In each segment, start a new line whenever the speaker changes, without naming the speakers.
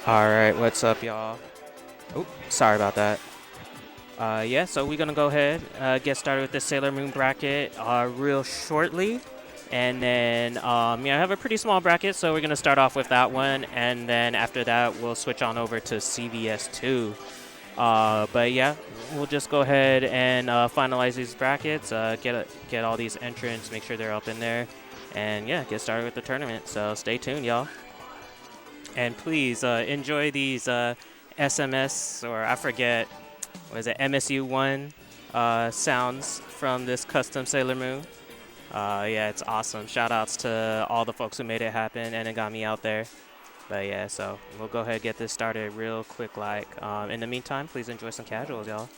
Alright, what's up, y'all? Oh, sorry about that. Yeah, so we're gonna go ahead get started with the Sailor Moon bracket real shortly. And then, yeah, I have a pretty small bracket, so we're gonna start off with that one. And then after that, we'll switch on over to CvS2. But yeah, we'll just go ahead and finalize these brackets, get all these entrants, make sure they're up in there. And yeah, get started with the tournament. So stay tuned, y'all. And please enjoy these SMS, or I forget, was it MSU1 sounds from this custom Sailor Moon. Yeah, it's awesome. Shout outs to all the folks who made it happen and it got me out there. But yeah, so we'll go ahead and get this started real quick. In the meantime, please enjoy some casuals, y'all.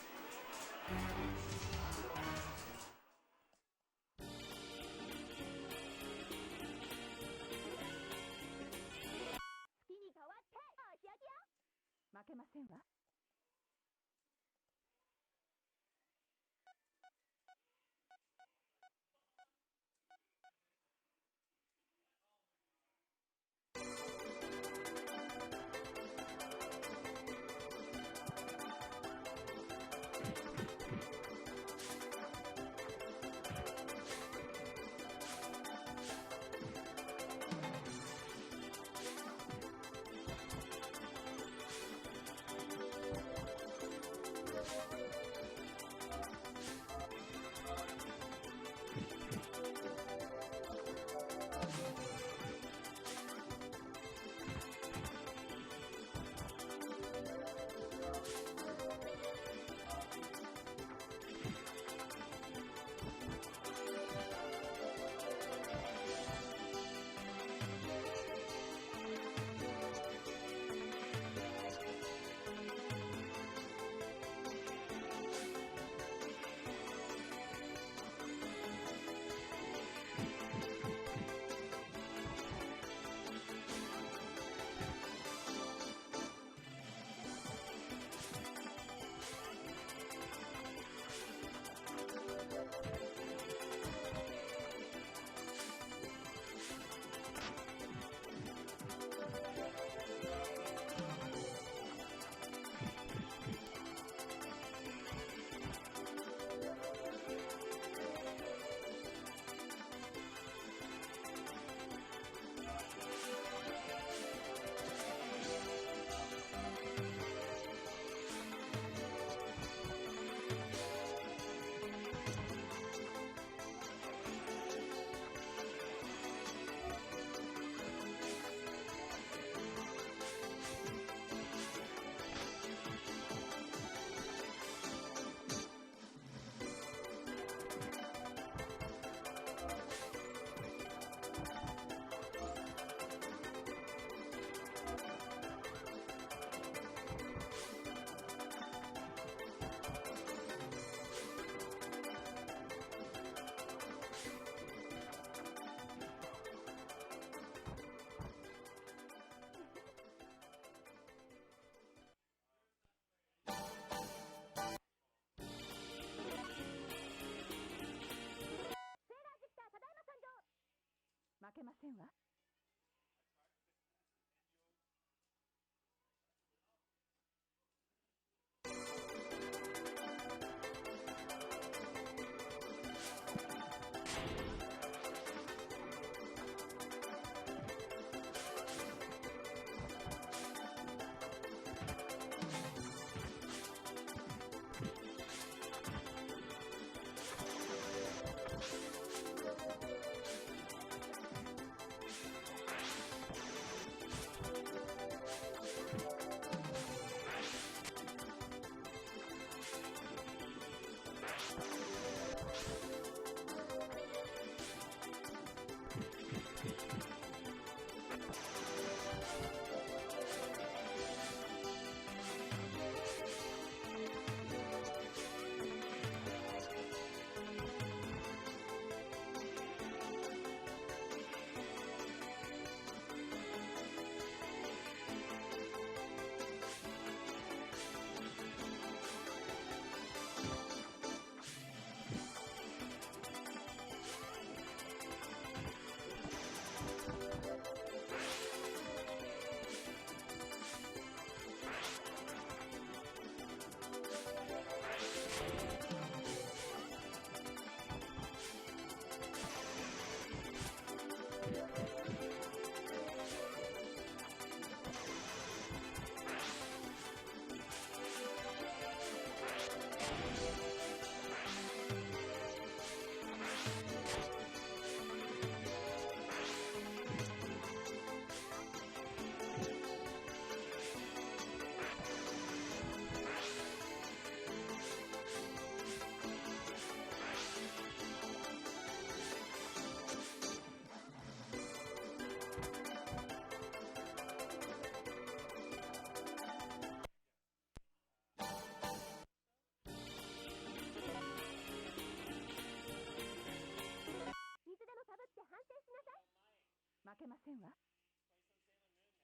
けませんわ。
Play some Sailor Moon, man. Come on.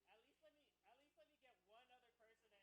At least let me get one other person to enter Sailor Moon so I can have at least an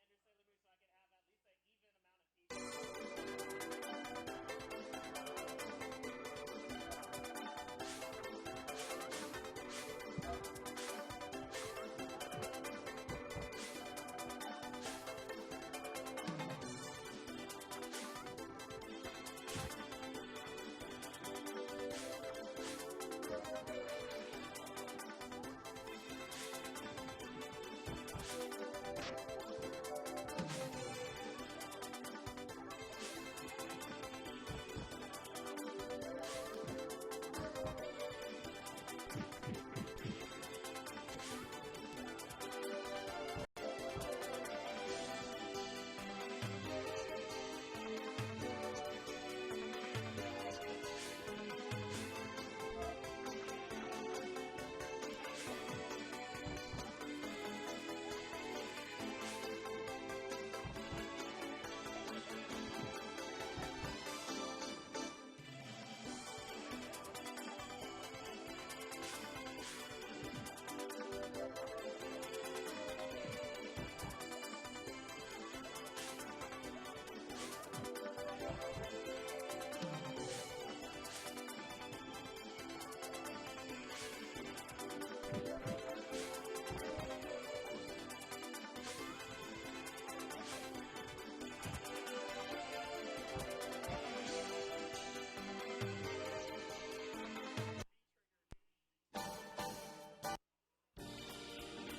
even amount of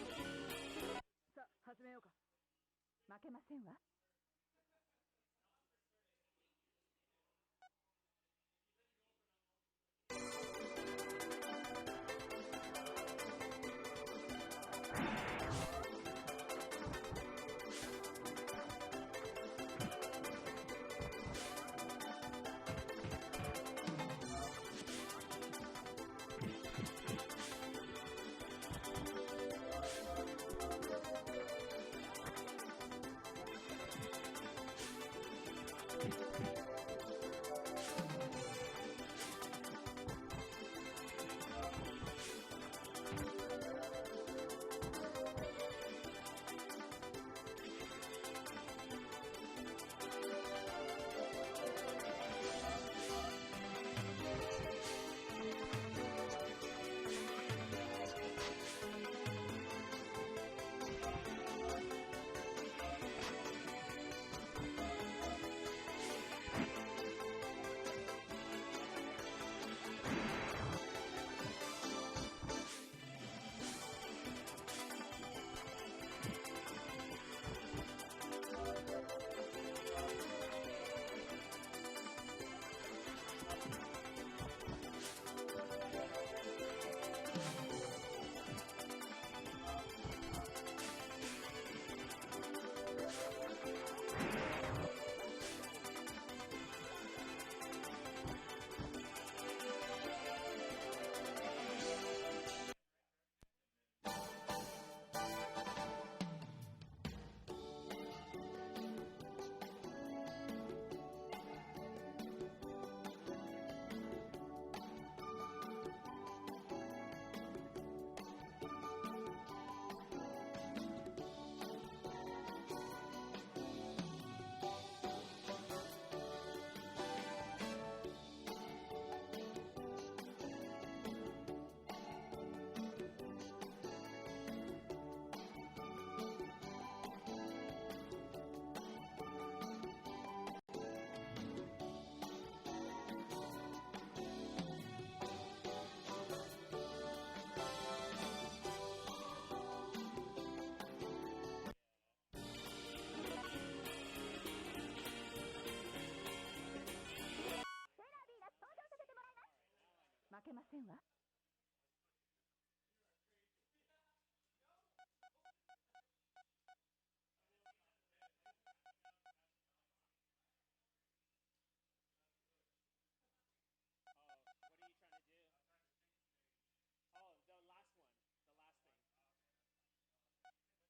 people.
さあ始めようか。負けませんわ。 負けませんわ。
Oh, what are you trying to do? Oh, the last one. The last thing.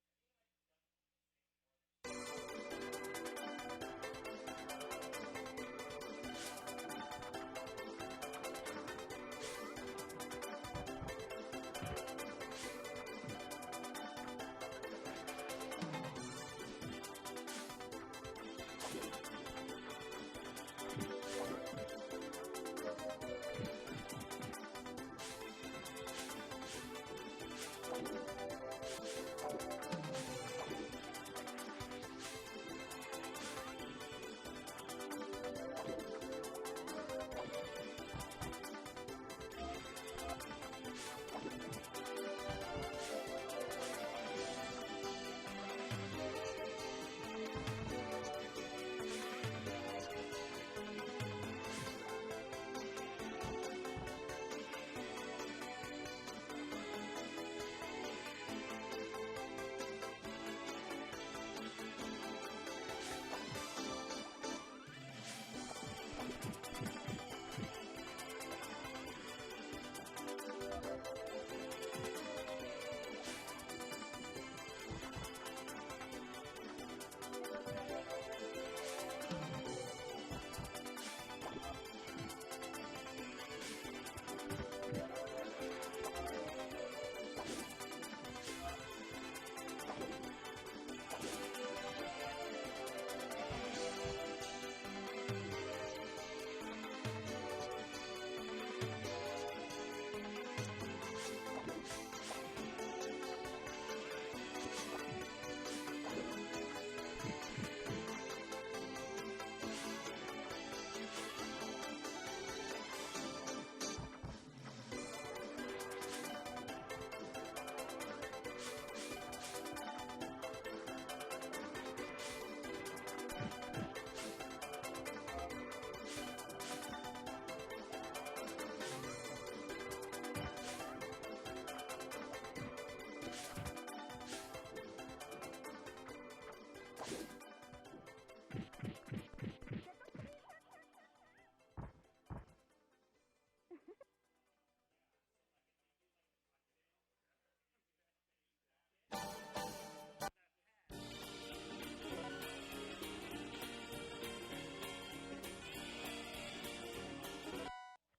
月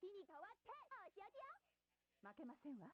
に変わってあしあじゃ負けませんわ。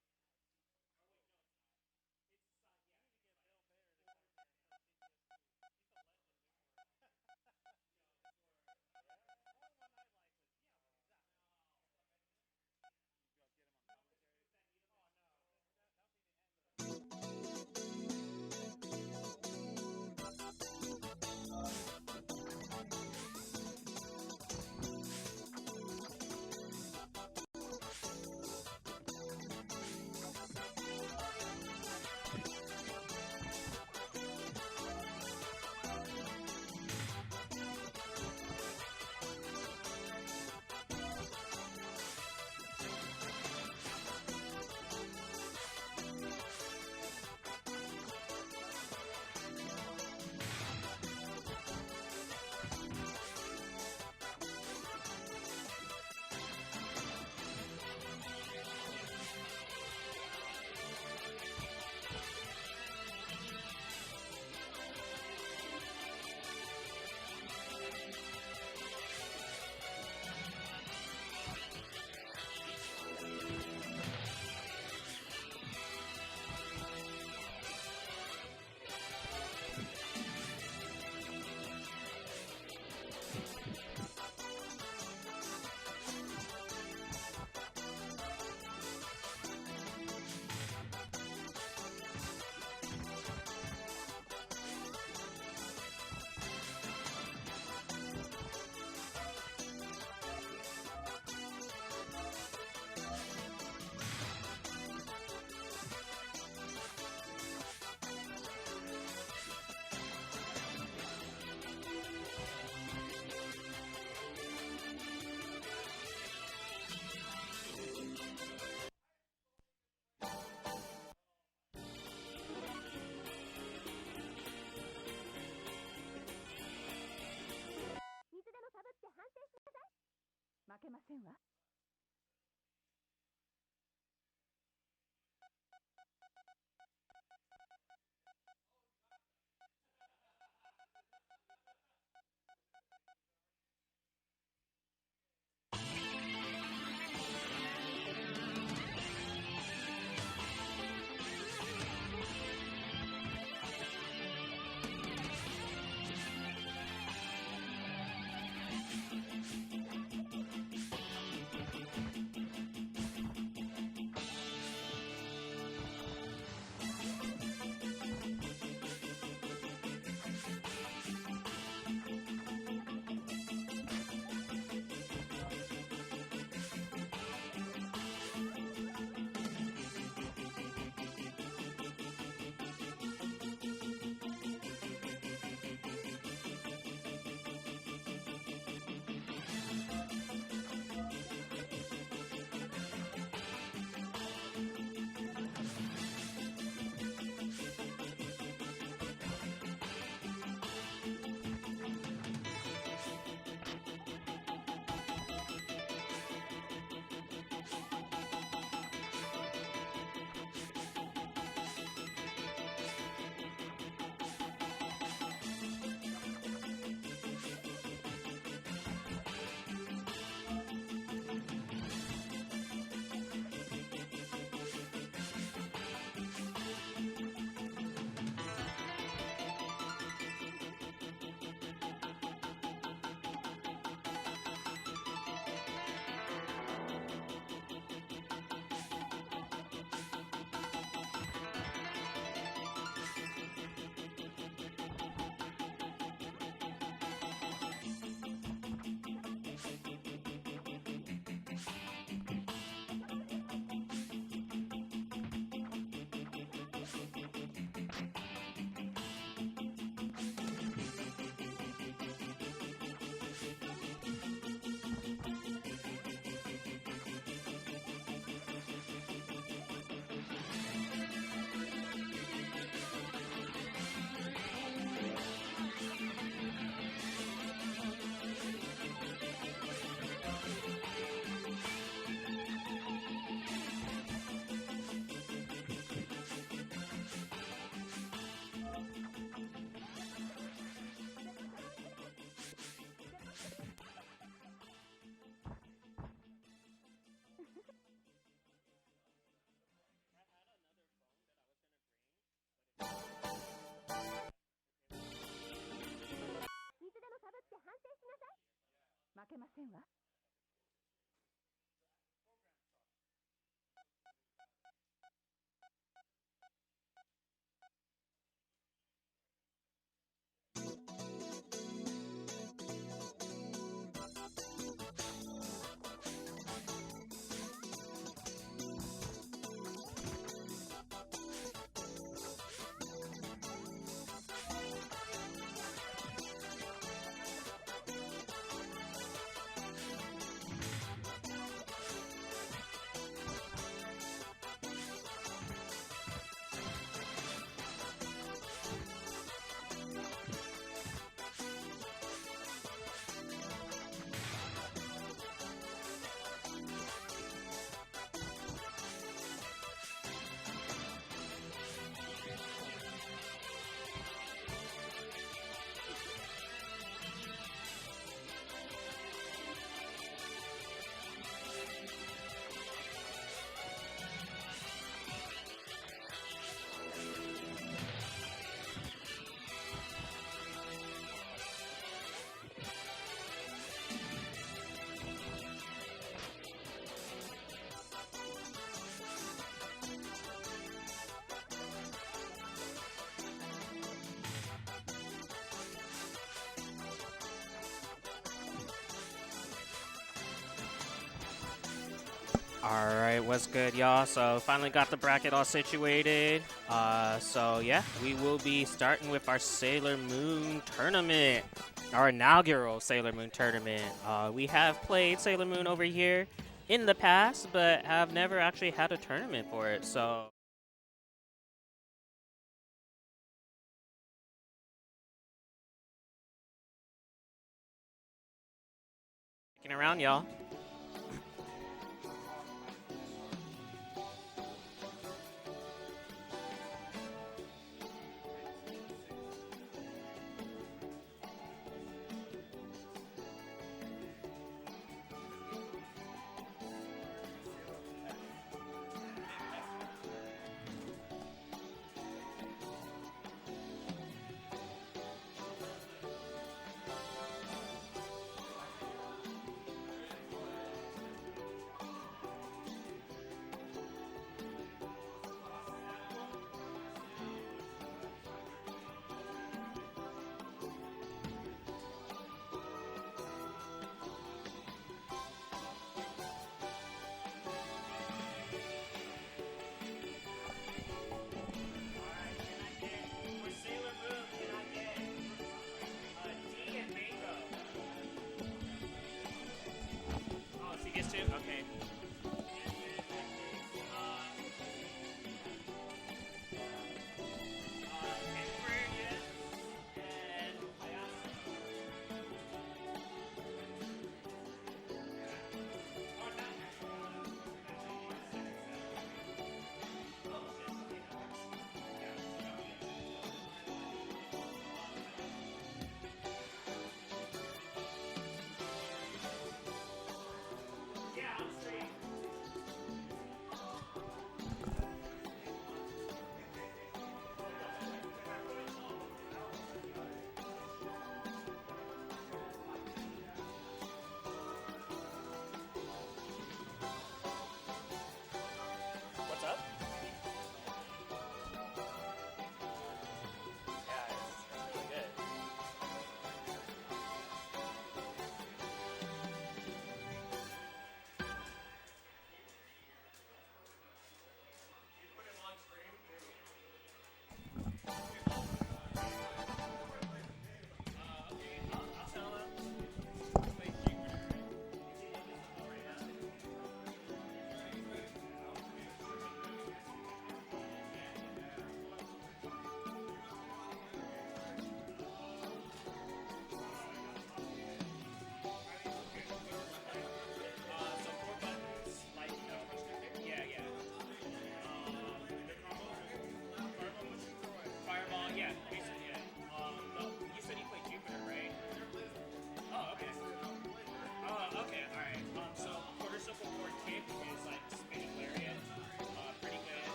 負けませんわ。せんわ。
Alright, what's good, y'all? So finally got the bracket all situated. So yeah, we will be starting with our Sailor Moon tournament. Our inaugural Sailor Moon tournament. We have played Sailor Moon over here in the past, but have never actually had a tournament for it, so... Sticking around, y'all.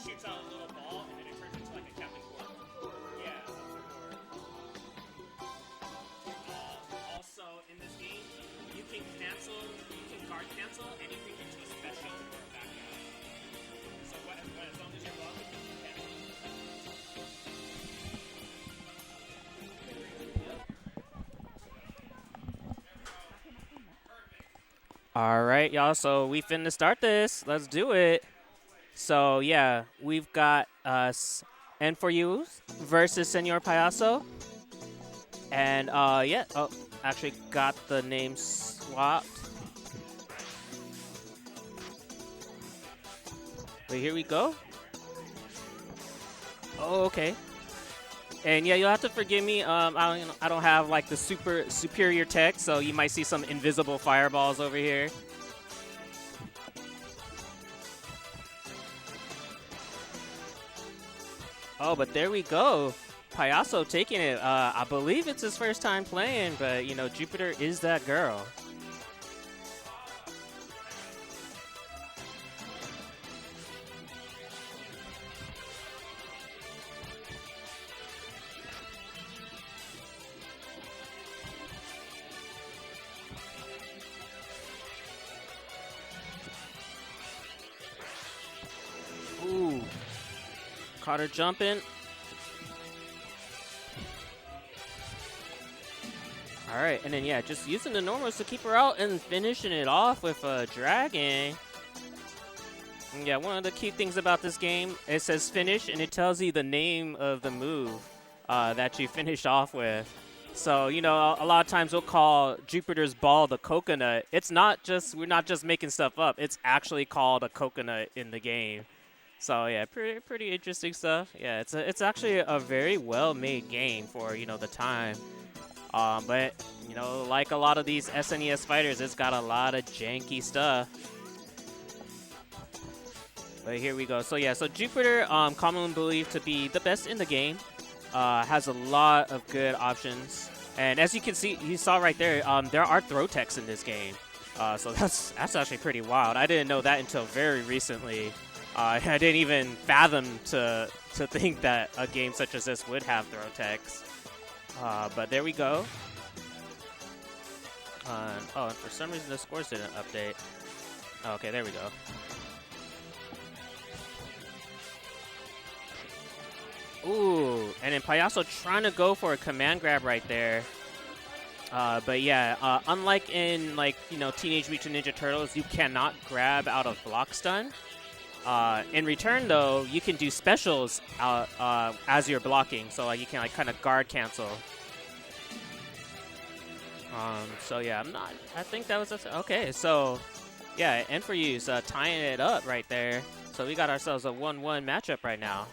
shoots out a little ball, and then it turns into like a Captain Cork. Yeah, also, in this game, you can guard cancel anything into a special or a back out. So as long as you're blocking, you can cancel. All right, y'all. So we finna start this. Let's do it. So yeah, we've got us N for You versus Senor Payaso. And yeah, oh, actually got the name swapped. But here we go. Oh, okay. And yeah, you'll have to forgive me. I don't have like the superior tech, so you might see some invisible fireballs over here. Oh, but there we go. Payaso taking it. I believe it's his first time playing, but you know, Jupiter is that girl. Ooh. Caught her jumping. Alright, and then yeah, just using the normals to keep her out and finishing it off with a dragon. And yeah, one of the cute things about this game, it says finish and it tells you the name of the move that you finish off with. So, you know, a lot of times we'll call Jupiter's ball the coconut. It's not just, we're not just making stuff up. It's actually called a coconut in the game. So yeah, pretty interesting stuff. Yeah, it's actually a very well-made game for, you know, the time. But you know, like a lot of these SNES fighters, it's got a lot of janky stuff. But here we go. So yeah, so Jupiter, commonly believed to be the best in the game, has a lot of good options. And as you can see, you saw right there, there are throw techs in this game. So that's actually pretty wild. I didn't know that until very recently. I didn't even fathom to think that a game such as this would have throw techs. But there we go. Oh, and for some reason the scores didn't update. Oh, okay, there we go. Ooh, and then Payaso trying to go for a command grab right there. But yeah, unlike in, like, you know, Teenage Mutant Ninja Turtles, you cannot grab out of block stun. In return, though, you can do specials as you're blocking, so like you can like kind of guard cancel. So yeah, I think that was okay. So yeah, N for You's tying it up right there. So we got ourselves a 1-1 matchup right now.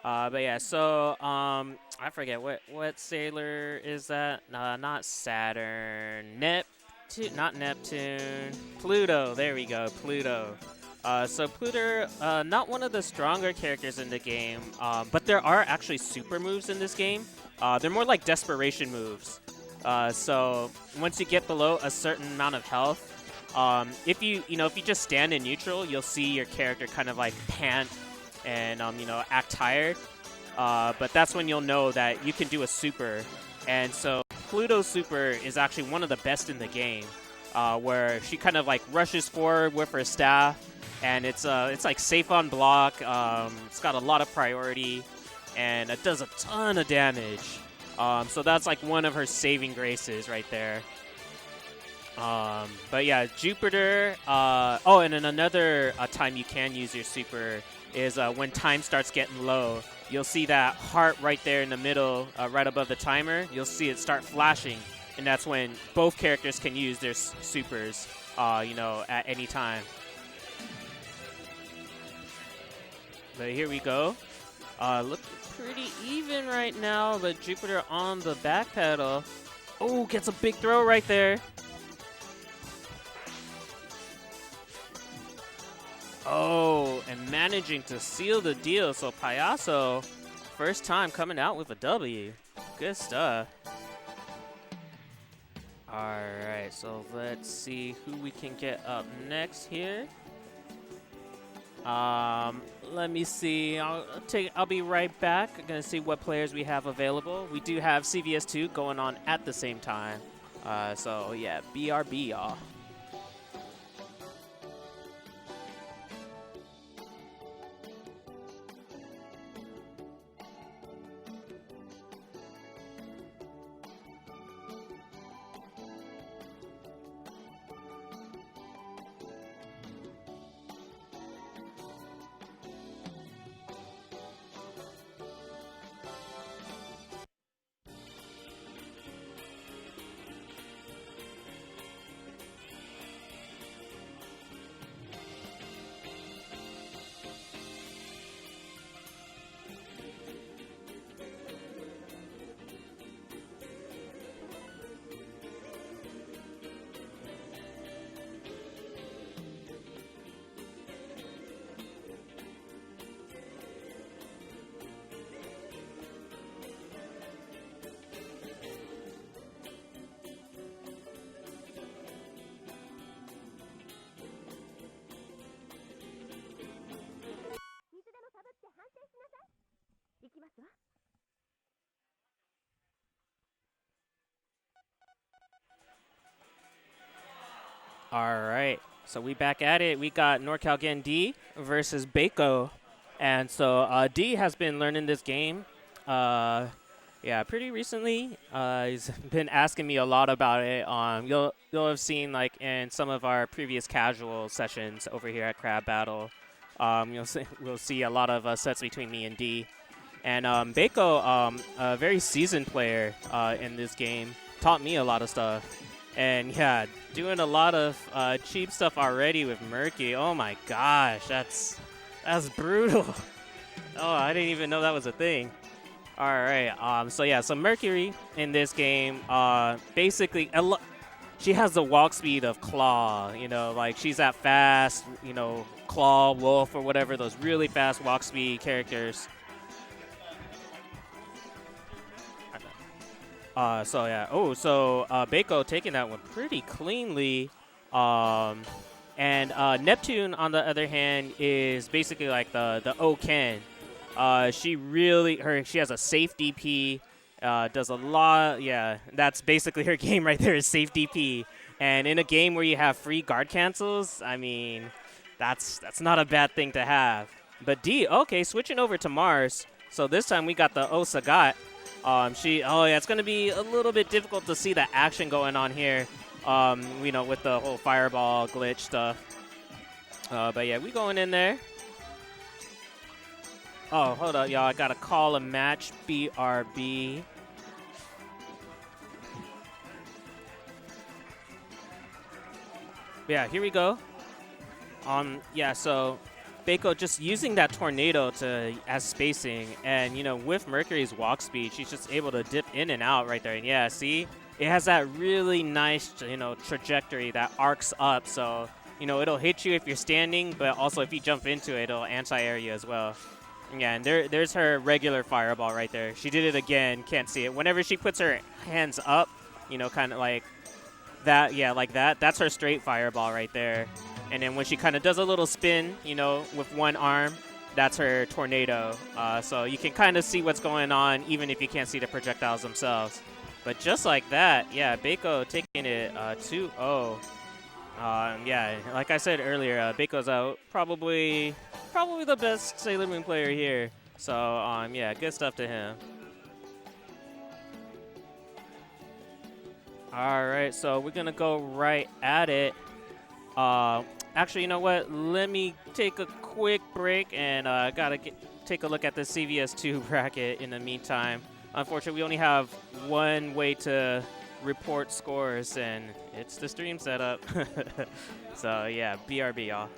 But yeah, so I forget what sailor is that? Not Saturn. Not Neptune. Pluto. There we go. Pluto. So Pluto, not one of the stronger characters in the game, but there are actually super moves in this game. They're more like desperation moves. So once you get below a certain amount of health, if you just stand in neutral, you'll see your character kind of like pant and act tired. But that's when you'll know that you can do a super. And so Pluto's super is actually one of the best in the game, where she kind of like rushes forward with her staff, and it's like safe on block. It's got a lot of priority, and it does a ton of damage. So that's like one of her saving graces right there. But yeah, Jupiter. Oh, and then another time you can use your super is when time starts getting low. You'll see that heart right there in the middle, right above the timer. You'll see it start flashing, and that's when both characters can use their supers, at any time. But here we go. Looking pretty even right now, but Jupiter on the back pedal. Oh, gets a big throw right there. Oh, and managing to seal the deal. So Payaso, first time coming out with a W. Good stuff. Alright, so let's see who we can get up next here. Let me see. I'll be right back. I'm gonna see what players we have available. We do have CvS2 going on at the same time. So yeah, BRB, y'all. All right, so we back at it. We got NorCal again, D versus Baco, and so D has been learning this game, yeah, pretty recently. He's been asking me a lot about it. You'll have seen like in some of our previous casual sessions over here at Crabattle. We'll see a lot of sets between me and D, and Baco, a very seasoned player in this game, taught me a lot of stuff. And yeah, doing a lot of cheap stuff already with Murky. Oh my gosh, that's brutal. Oh, I didn't even know that was a thing. All right, so yeah, so Mercury in this game, basically, she has the walk speed of Claw. You know, like she's that fast, you know, Claw, Wolf, or whatever, those really fast walk speed characters. So yeah. Oh, so Baco taking that one pretty cleanly. And Neptune, on the other hand, is basically like the O-Ken. She has a safe DP, does a lot. Yeah, that's basically her game right there, is safe DP. And in a game where you have free guard cancels, I mean, that's not a bad thing to have. But D, okay, switching over to Mars. So this time we got the Osagat. It's going to be a little bit difficult to see the action going on here, you know, with the whole fireball glitch stuff. But yeah, we going in there. Oh, hold up, y'all. I got to call a match, BRB. Yeah, here we go. Yeah, so Baco just using that tornado as spacing, and you know, with Mercury's walk speed, she's just able to dip in and out right there. And yeah, see, it has that really nice, you know, trajectory that arcs up. So you know, it'll hit you if you're standing, but also if you jump into it, it'll anti-air you as well. Yeah, and there's her regular fireball right there. She did it again. Can't see it. Whenever she puts her hands up, you know, kind of like that. Yeah, like that. That's her straight fireball right there. And then when she kind of does a little spin, you know, with one arm, that's her tornado. So you can kind of see what's going on, even if you can't see the projectiles themselves. But just like that, yeah, Baco taking it 2-0. Yeah, like I said earlier, Baco's out. Probably the best Sailor Moon player here. So, yeah, good stuff to him. All right, so we're going to go right at it. Actually, you know what? Let me take a quick break, and take a look at the CvS2 bracket in the meantime. Unfortunately, we only have one way to report scores, and it's the stream setup. So, yeah, BRB, y'all.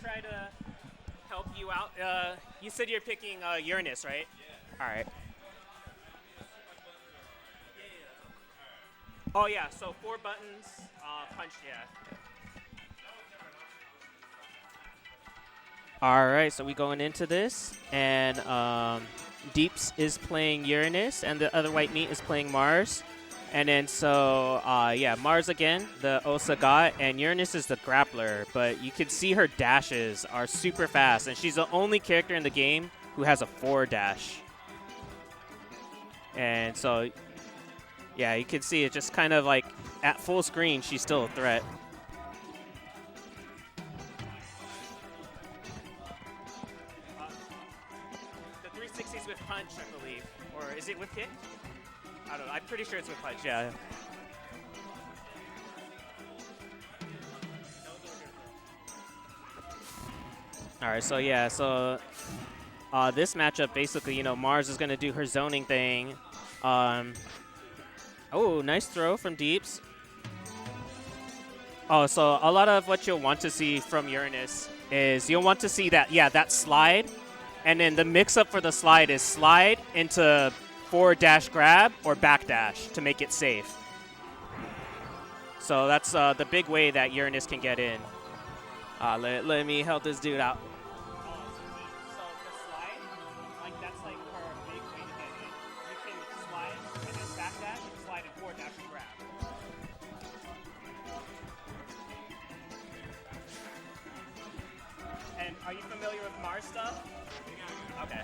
try to help you out. You said you're picking Uranus, right? Yeah. All right. Oh yeah, so 4 buttons, punch, yeah. All right, so we going into this, and Deeps is playing Uranus, and the other white meat is playing Mars. And then so, yeah, Mars again, the Osagat, and Uranus is the grappler. But you can see her dashes are super fast, and she's the only character in the game who has a 4 dash. And so, yeah, you can see it just kind of like at full screen, she's still a threat. The 360's with punch, I believe. Or is it with kick? I don't know. I'm pretty sure it's with punch, yeah. All right, so yeah, so this matchup basically, you know, Mars is going to do her zoning thing. Oh, nice throw from Deeps. Oh, so a lot of what you'll want to see from Uranus is you'll want to see that, yeah, that slide. And then the mix-up for the slide is slide into forward dash grab or back dash to make it safe. So that's the big way that Uranus can get in. Let me help this dude out. So the slide, like that's like her big way to get in. You can slide and then back dash and slide and forward dash and grab. And are you familiar with Mars stuff? Okay.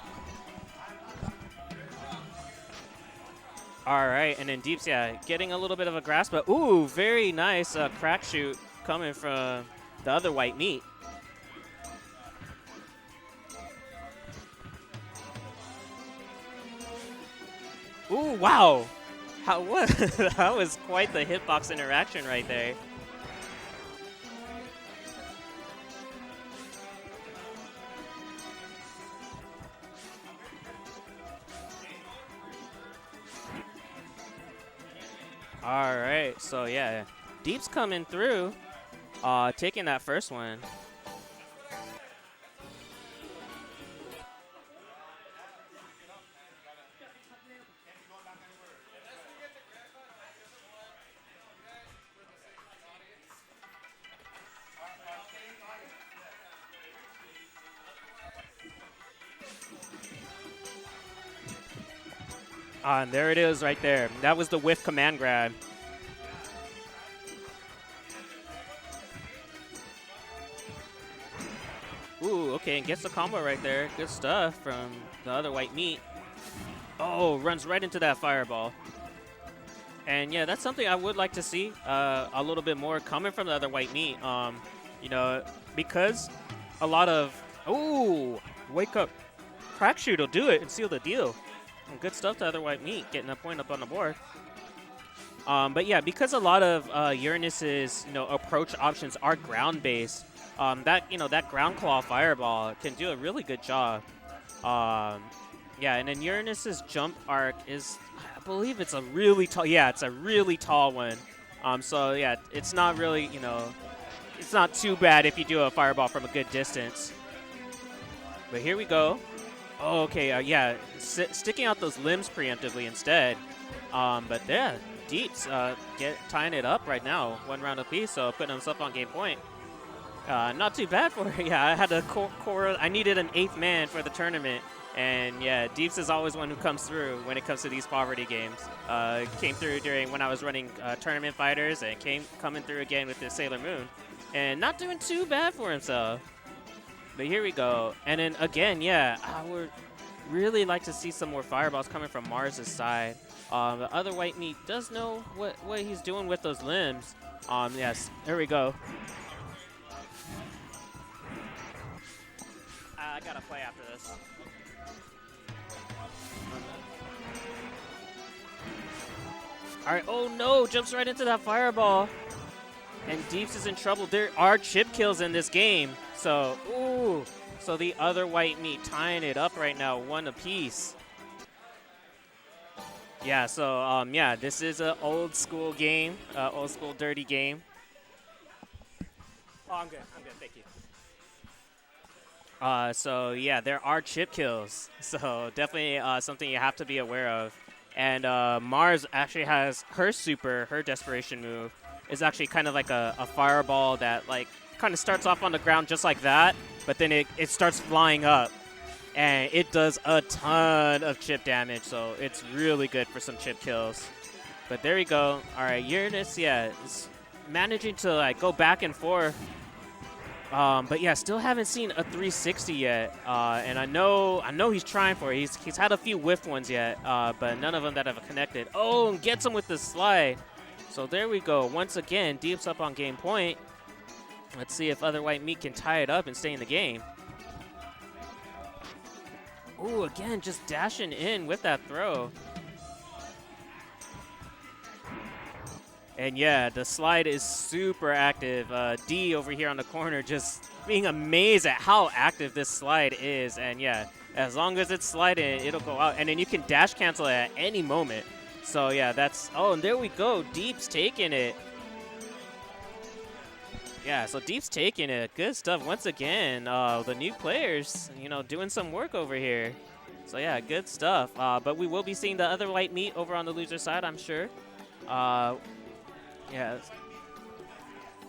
All right, and then Deeps, yeah, getting a little bit of a grasp, but ooh, very nice crack shoot coming from the other white meat. Ooh, wow. What? That was quite the hitbox interaction right there. All right, so yeah, Deep's coming through, taking that first one. And there it is right there. That was the whiff command grab. Ooh, okay, and gets the combo right there. Good stuff from the other white meat. Oh, runs right into that fireball. And yeah, that's something I would like to see a little bit more coming from the other white meat. You know, because a lot of, ooh, wake up. Crack shoot will do it and seal the deal. And good stuff to other white meat, getting a point up on the board. But yeah, because a lot of Uranus's approach options are ground based, that ground claw fireball can do a really good job. Yeah, and then Uranus's jump arc is, I believe it's a really tall. Yeah, it's a really tall one. So yeah, it's not really it's not too bad if you do a fireball from a good distance. But here we go. Oh, okay, yeah, sticking out those limbs preemptively instead. But yeah, Deeps tying it up right now, 1 round apiece, so putting himself on game point. Not too bad for her. Yeah, I had a I needed an 8th man for the tournament. And yeah, Deeps is always one who comes through when it comes to these poverty games. Came through during when I was running tournament fighters, and coming through again with the Sailor Moon. And not doing too bad for himself. But here we go. And then again, yeah, I would really like to see some more fireballs coming from Mars' side. The other white meat does know what he's doing with those limbs. Yes, here we go. I gotta play after this. All right, oh no, jumps right into that fireball. And Deeps is in trouble. There are chip kills in this game. So, ooh. So the other white meat tying it up right now, 1 apiece. Yeah, so, yeah, this is an old school game, old school dirty game. Oh, I'm good, thank you. So yeah, there are chip kills. So definitely something you have to be aware of. And Mars actually has her super, her desperation move is actually kind of like a fireball that like kind of starts off on the ground just like that, but then it starts flying up. And it does a ton of chip damage, so it's really good for some chip kills. But there we go. All right, Uranus, yeah, is managing to like go back and forth. But yeah, still haven't seen a 360 yet. And I know he's trying for it. He's had a few whiff ones yet, but none of them that have connected. Oh, and gets him with the slide. So there we go. Once again, Deep's up on game point. Let's see if other white meat can tie it up and stay in the game. Ooh, again, just dashing in with that throw. And yeah, the slide is super active. D over here on the corner just being amazed at how active this slide is. And yeah, as long as it's sliding, it'll go out. And then you can dash cancel it at any moment. So yeah, that's, oh, and there we go. Deep's taking it. Yeah, so Deep's taking it. Good stuff. Once again, the new players, you know, doing some work over here. So yeah, good stuff. But we will be seeing the other white meat over on the loser side, I'm sure. Yeah.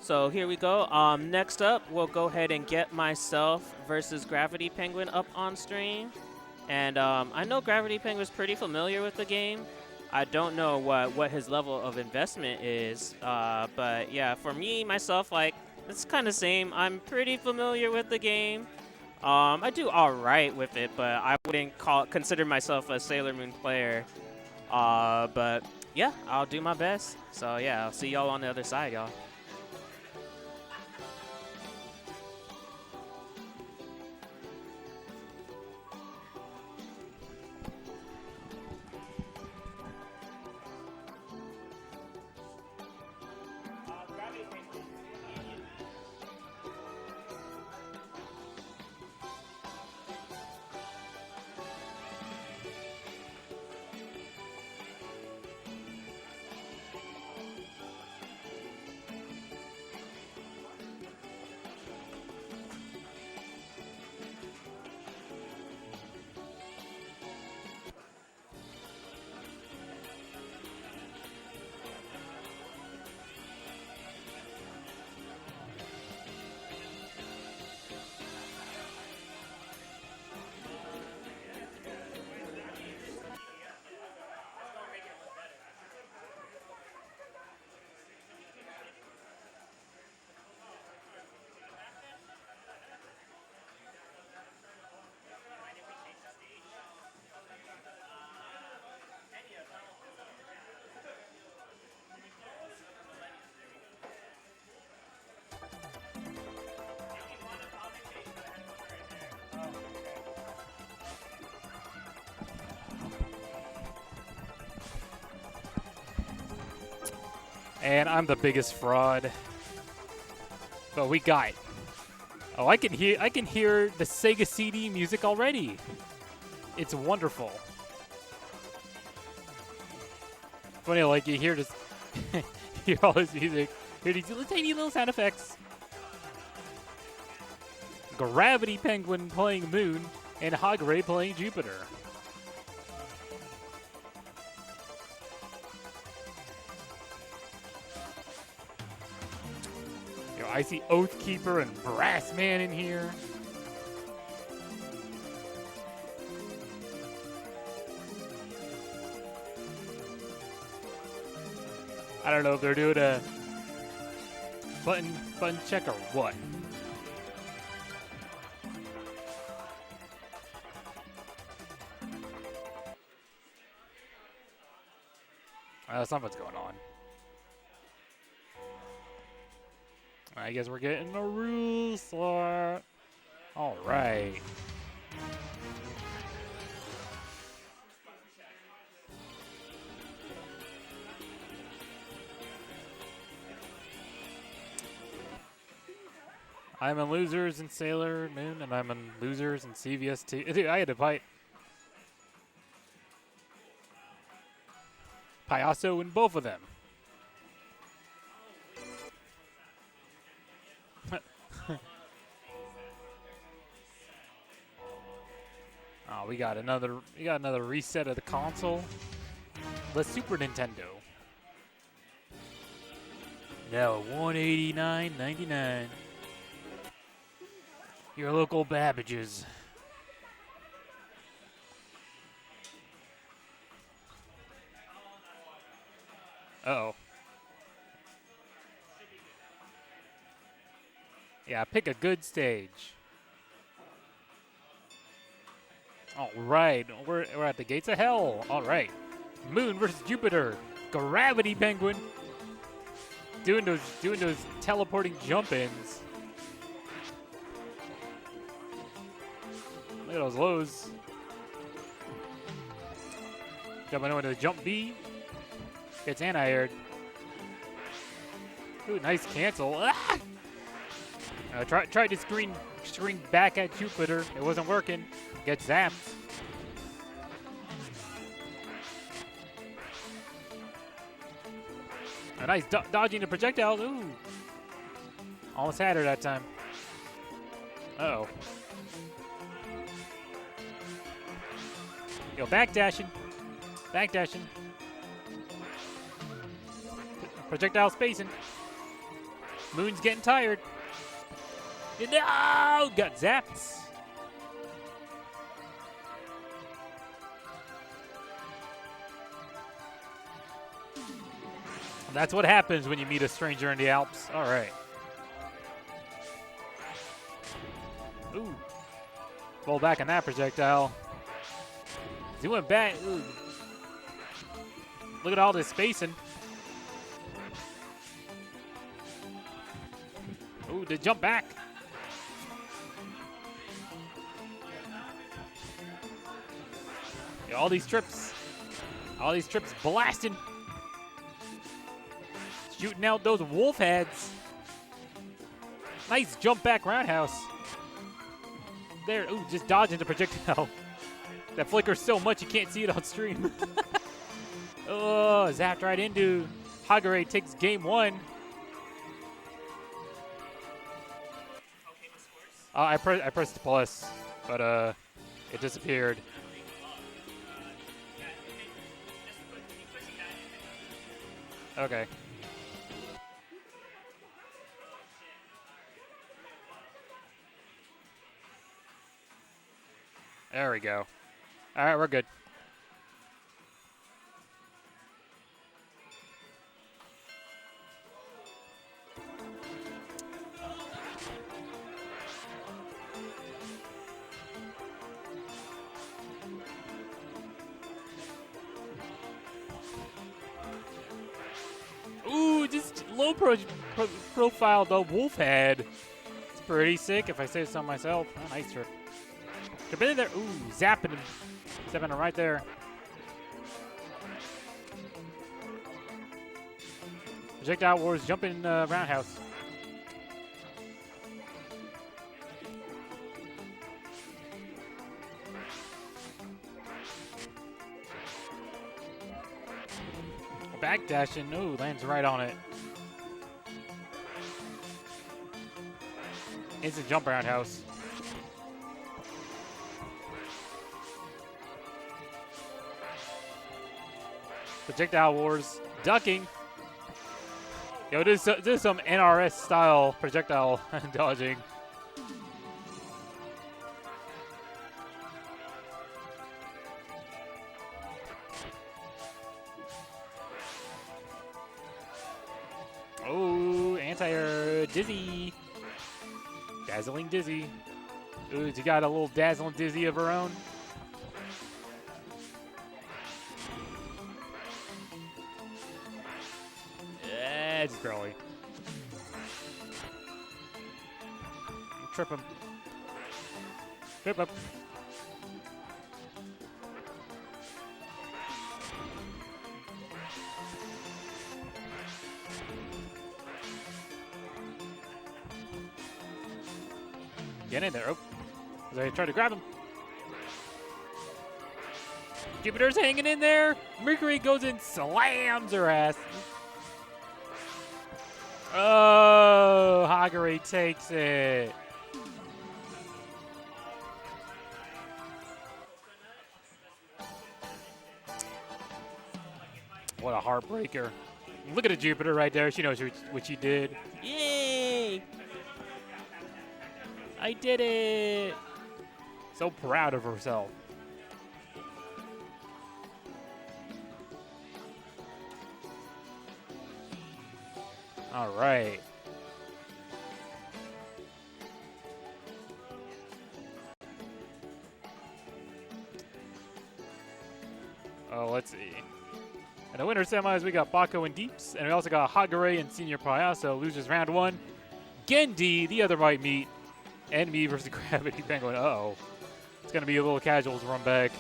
So here we go. Next up, we'll go ahead and get myself versus Gravity Penguin up on stream. And I know Gravity Penguin's pretty familiar with the game. I don't know what his level of investment is. But yeah, for me, myself, like, it's kind of same. I'm pretty familiar with the game. I do all right with it, but I wouldn't consider myself a Sailor Moon player. But yeah, I'll do my best. So yeah, I'll see y'all on the other side, y'all.
And I'm the biggest fraud. But we got it. Oh, I can hear the Sega CD music already. It's wonderful. Funny, like you hear this, hear all this music, hear these little tiny little sound effects. Gravity Penguin playing Moon and Hagre playing Jupiter. Yo, I see Oathkeeper and Brassman in here. I don't know if they're doing a button check or what. Something's going on. I guess we're getting a rule slot. All right. I'm in Losers in Sailor Moon, and I'm in Losers in CvS2. Dude, I had to fight Payaso in both of them. Oh, we got another reset of the console. The Super Nintendo. Now $189.99. Your local Babbage's. Uh-oh. Yeah, pick a good stage. All right, we're at the gates of hell. All right, Moon versus Jupiter. Gravity Penguin. Doing those teleporting jump-ins. Look at those lows. Jumping over to the jump B. Gets anti-aired. Ooh, nice cancel. Ah! Tried to screen back at Jupiter. It wasn't working. Gets zapped. A nice dodging the projectiles. Ooh. Almost had her that time. Uh-oh. Yo, backdashing. Backdashing. Projectile spacing. Moon's getting tired. No! Got zapped. That's what happens when you meet a stranger in the Alps. All right. Ooh. Roll back on that projectile. He went back. Ooh. Look at all this spacing. Ooh, to jump back. Yeah, all these trips blasting. Shooting out those wolf heads. Nice jump back roundhouse. There, ooh, just dodging the projectile. That flickers so much you can't see it on stream. Oh, zapped right into. Hagare takes game one. I pressed plus, but it disappeared. Okay. There we go. All right, we're good. Ooh, just low profile the wolf head. It's pretty sick if I say so myself. Oh, nice trip. Could have been in there. Ooh, zapping him. Zapping him right there. Projectile Wars jumping roundhouse. Backdashing. Ooh, lands right on it. Instant jump roundhouse. Projectile Wars, ducking. Yo, this is some NRS style projectile dodging. Oh, anti-air dizzy. Dazzling dizzy. Ooh, she got a little dazzling dizzy of her own. It's girly. Trip him. Trip him. Get in there. Oh. They try to grab him. Jupiter's hanging in there. Mercury goes in, slams her ass. Oh, Hagare takes it. What a heartbreaker. Look at the Jupiter right there. She knows what she did.
Yay! I did it!
So proud of herself. All right. Oh, let's see. In the winter semis, we got Baco and Deeps, and we also got Hagare and Senior Payaso. Losers round 1. Gendy, the other white meat, and me versus Gravity Penguin. Uh-oh. It's going to be a little casuals run back.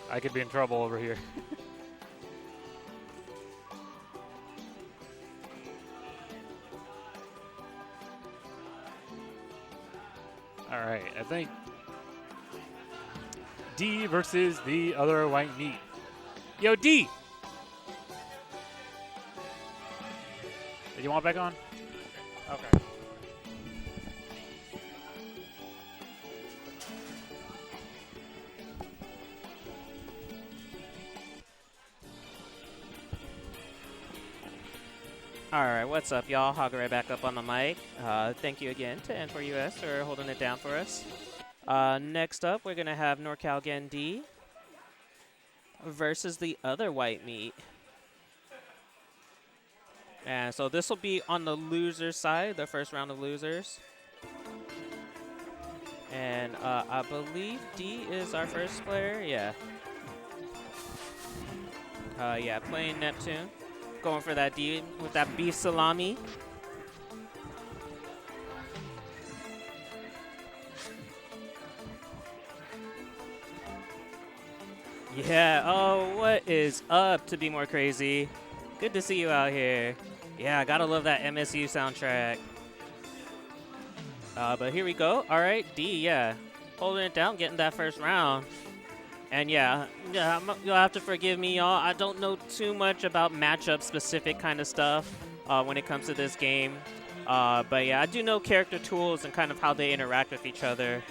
I could be in trouble over here. All right, I think D versus the other white meat. Yo, D! Did you want back on? Okay.
Alright, what's up, y'all? Hagare back up on the mic. Thank you again to N4US for holding it down for us. Next up, we're going to have NorCal Gendy versus the other white meat. And so this will be on the loser side, the first round of losers. And I believe D is our first player. Yeah. Yeah, playing Neptune. Going for that D with that beef salami. Yeah, oh, what is up, to be more crazy? Good to see you out here. Yeah, gotta love that MSU soundtrack. But here we go. All right, D, yeah. Holding it down, getting that first round. And yeah, you'll have to forgive me, y'all. I don't know too much about matchup-specific kind of stuff when it comes to this game. But yeah, I do know character tools and kind of how they interact with each other.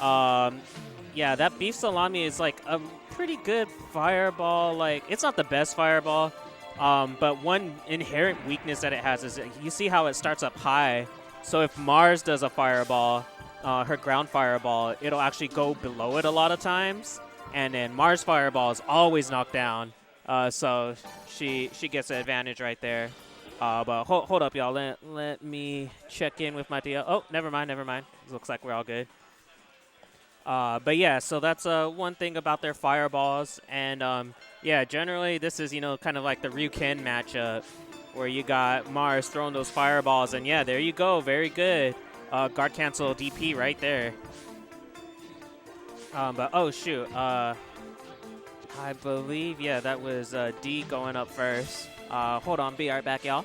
Yeah, that beef salami is like a pretty good fireball. Like, it's not the best fireball, but one inherent weakness that it has is you see how it starts up high. So if Mars does a fireball, her ground fireball, it'll actually go below it a lot of times. And then Mars fireball is always knocked down. So she gets the advantage right there. But hold up, y'all. Let me check in with my deal. Oh, never mind. It looks like we're all good. But yeah, so that's one thing about their fireballs. And yeah, generally this is, you know, kind of like the Ryuken matchup where you got Mars throwing those fireballs. And yeah, there you go. Very good. Guard cancel DP right there. But oh shoot, I believe, yeah, that was D going up first. Hold on, be right back, y'all.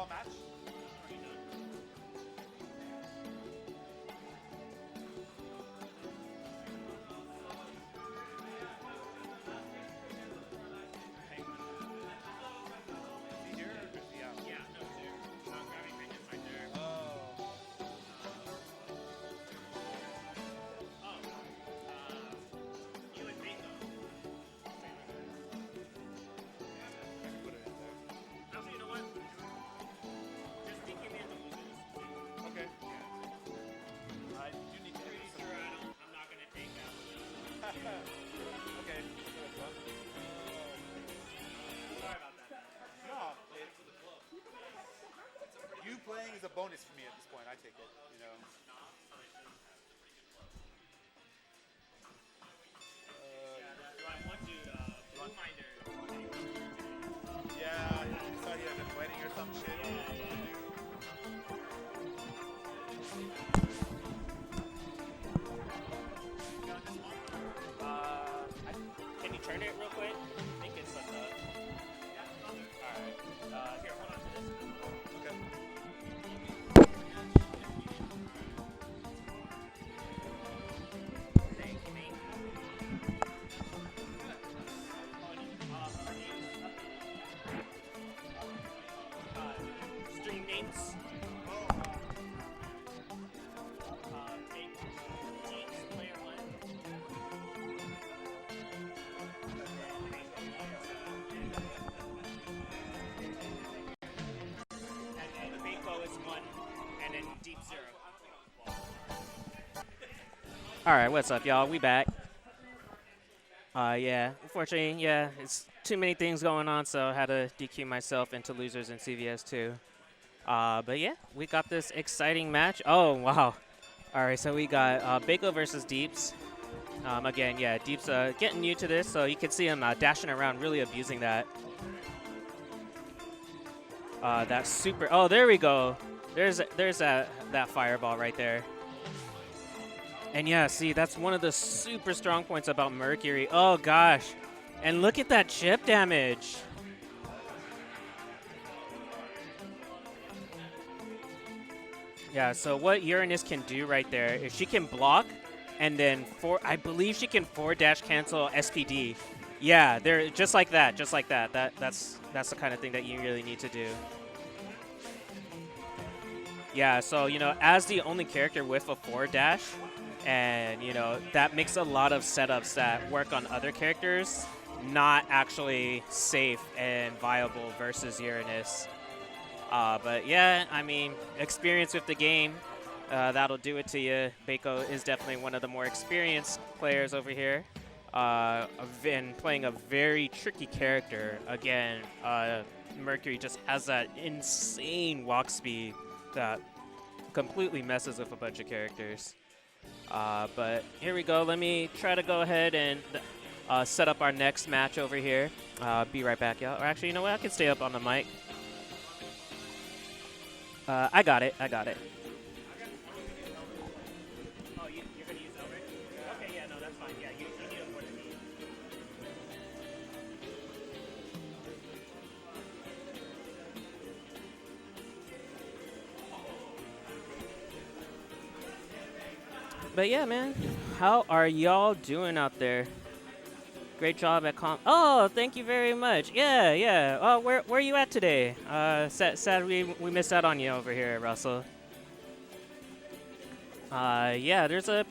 Match? Okay. Sorry about that. No, you playing is a bonus for me at this point. I take it, you know. Yeah, I thought he had a wedding or some shit.
Can you turn it real quick? I think it's like that. Alright. Here, hold on to this.
Okay.
Thank you. Stream names. Take Jinx, player 1. And then Mako is 1, and then Deep 0. Alright, what's up, y'all? We back. Yeah, unfortunately, yeah, it's too many things going on, so I had to DQ myself into losers in CvS2. But yeah, we got this exciting match. Oh, wow. Alright, so we got Bako versus Deeps. Again, yeah, Deeps getting new to this, so you can see him dashing around, really abusing that. That super. Oh, there we go. There's that fireball right there. And yeah, see, that's one of the super strong points about Mercury. Oh gosh, and look at that chip damage. Yeah, so what Uranus can do right there is she can block, and then I believe she can forward dash cancel SPD. Yeah, they're just like that, just like that. That's the kind of thing that you really need to do. Yeah, so you know, as the only character with a forward dash, and you know that makes a lot of setups that work on other characters not actually safe and viable versus Uranus. But yeah, I mean, experience with the game, that'll do it to you. Bako is definitely one of the more experienced players over here. And playing a very tricky character. Again, Mercury just has that insane walk speed that completely messes with a bunch of characters. But here we go. Let me try to go ahead and set up our next match over here. Be right back, y'all. Or actually, you know what? I can stay up on the mic. I got it. Oh, you're going to use over? Okay, yeah, no, that's fine. Yeah, you need it more than me. But yeah, man, how are y'all doing out there? Great job at Oh, thank you very much. Yeah. Oh, where are you at today? Sad we missed out on you over here, Russell. Yeah, there's so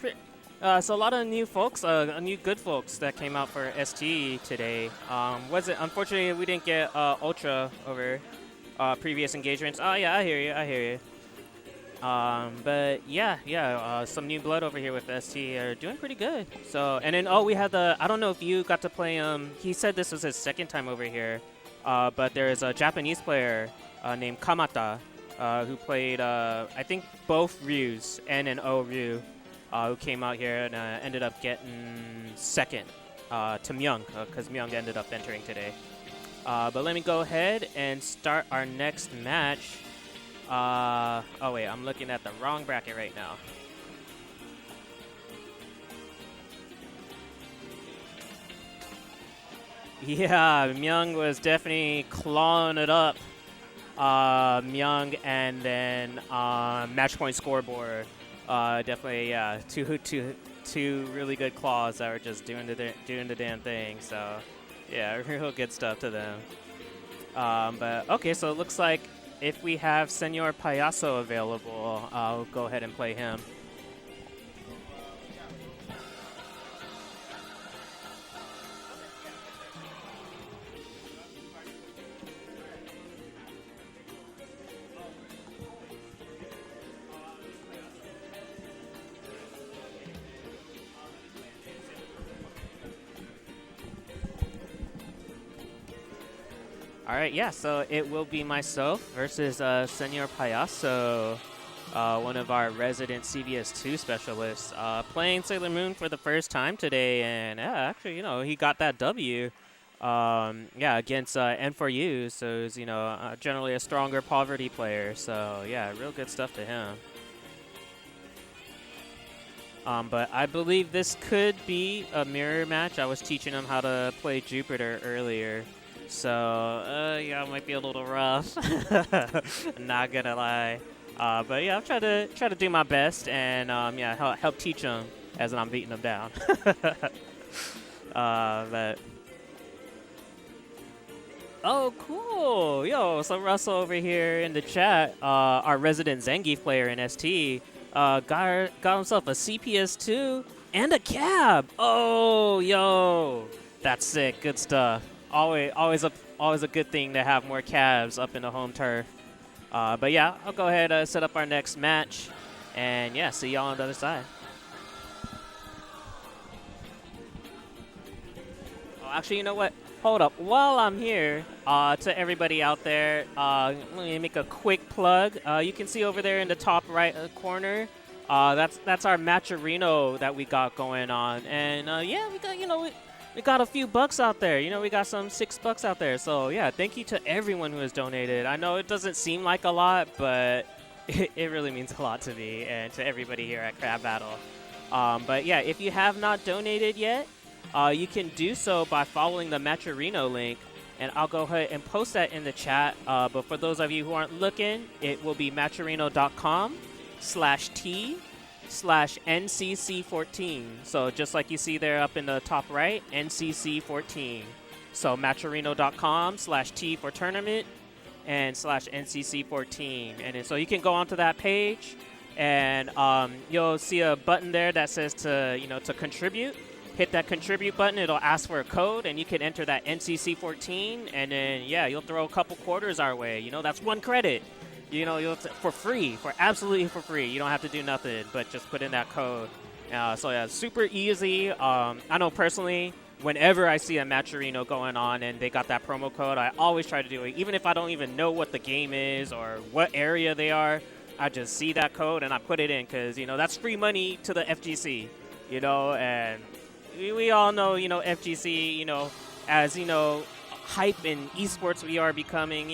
a lot of new folks, new good folks that came out for ST today. Unfortunately, we didn't get Ultra over previous engagements. Oh yeah, I hear you. But yeah, some new blood over here with ST are doing pretty good. So, and then, we had I don't know if you got to play, he said this was his second time over here, but there is a Japanese player named Kamata who played, I think, both Ryus, N and O Ryu, who came out here and ended up getting second to Myung, because Myung ended up entering today. But let me go ahead and start our next match. Oh wait, I'm looking at the wrong bracket right now. Yeah, Myung was definitely clawing it up. Myung and then match point scoreboard. Definitely, yeah, two really good claws that were just doing the damn thing. So, yeah, real good stuff to them. But okay, so it looks like if we have Senor Payaso available, I'll go ahead and play him. All right, yeah, so it will be myself versus Senor Payaso, one of our resident CvS2 specialists, playing Sailor Moon for the first time today. And actually, you know, he got that W. Yeah, against N4U, so he's, generally a stronger poverty player. So yeah, real good stuff to him. But I believe this could be a mirror match. I was teaching him how to play Jupiter earlier. So, yeah, it might be a little rough. Not gonna lie. But yeah, I'll try to do my best and yeah, help teach him as I'm beating him down. But oh, cool. Yo, so Russell over here in the chat, our resident Zangief player in ST, got himself a CPS2 and a cab. Oh, yo, that's sick. Good stuff. Always a good thing to have more cabs up in the home turf. But yeah, I'll go ahead and set up our next match, and yeah, see y'all on the other side. Oh, actually, you know what? Hold up. While I'm here, to everybody out there, let me make a quick plug. You can see over there in the top right corner, that's our Matcherino that we got going on, and yeah, we got we got a few bucks out there. We got some $6 out there. So yeah, thank you to everyone who has donated. I know it doesn't seem like a lot, but it really means a lot to me and to everybody here at Crabattle. But yeah, if you have not donated yet, you can do so by following the Matcherino link, and I'll go ahead and post that in the chat. But for those of you who aren't looking, it will be matcherino.com/T/NCC14. So just like you see there up in the top right, NCC14. So matcherino.com/T for tournament and /NCC14. And then, so you can go onto that page, and you'll see a button there that says to contribute. Hit that contribute button. It'll ask for a code, and you can enter that NCC14, and then yeah, you'll throw a couple quarters our way. That's 1 credit. You'll for free, absolutely for free. You don't have to do nothing, but just put in that code. So yeah, super easy. I know personally, whenever I see a Matcherino going on and they got that promo code, I always try to do it. Even if I don't even know what the game is or what area they are, I just see that code and I put it in because, that's free money to the FGC, and we all know, FGC, as, hype in esports we are becoming,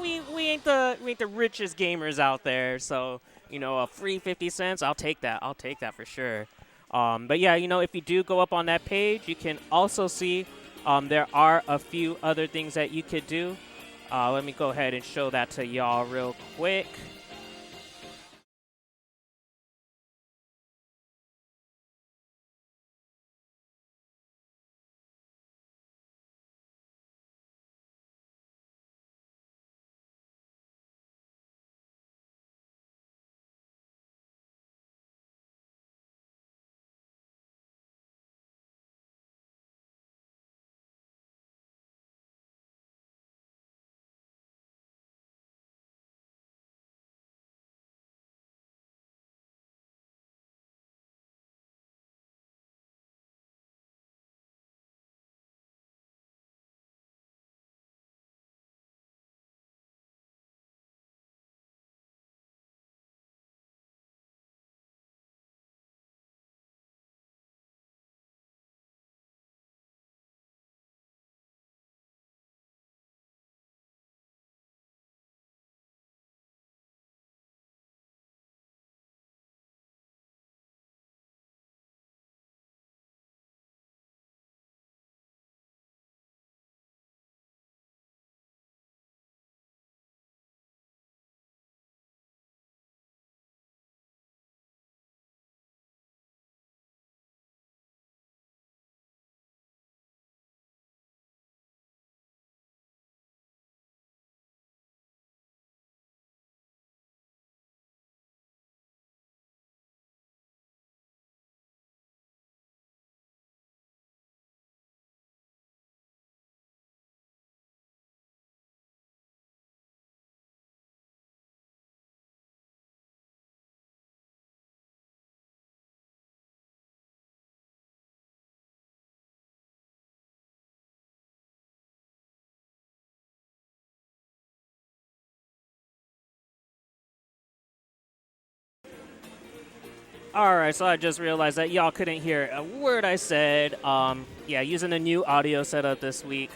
we ain't the richest gamers out there, so a free 50 cents, I'll take that for sure. But yeah, if you do go up on that page, you can also see there are a few other things that you could do. Let me go ahead and show that to y'all real quick. All right, so I just realized that y'all couldn't hear a word I said. Yeah, using a new audio setup this week,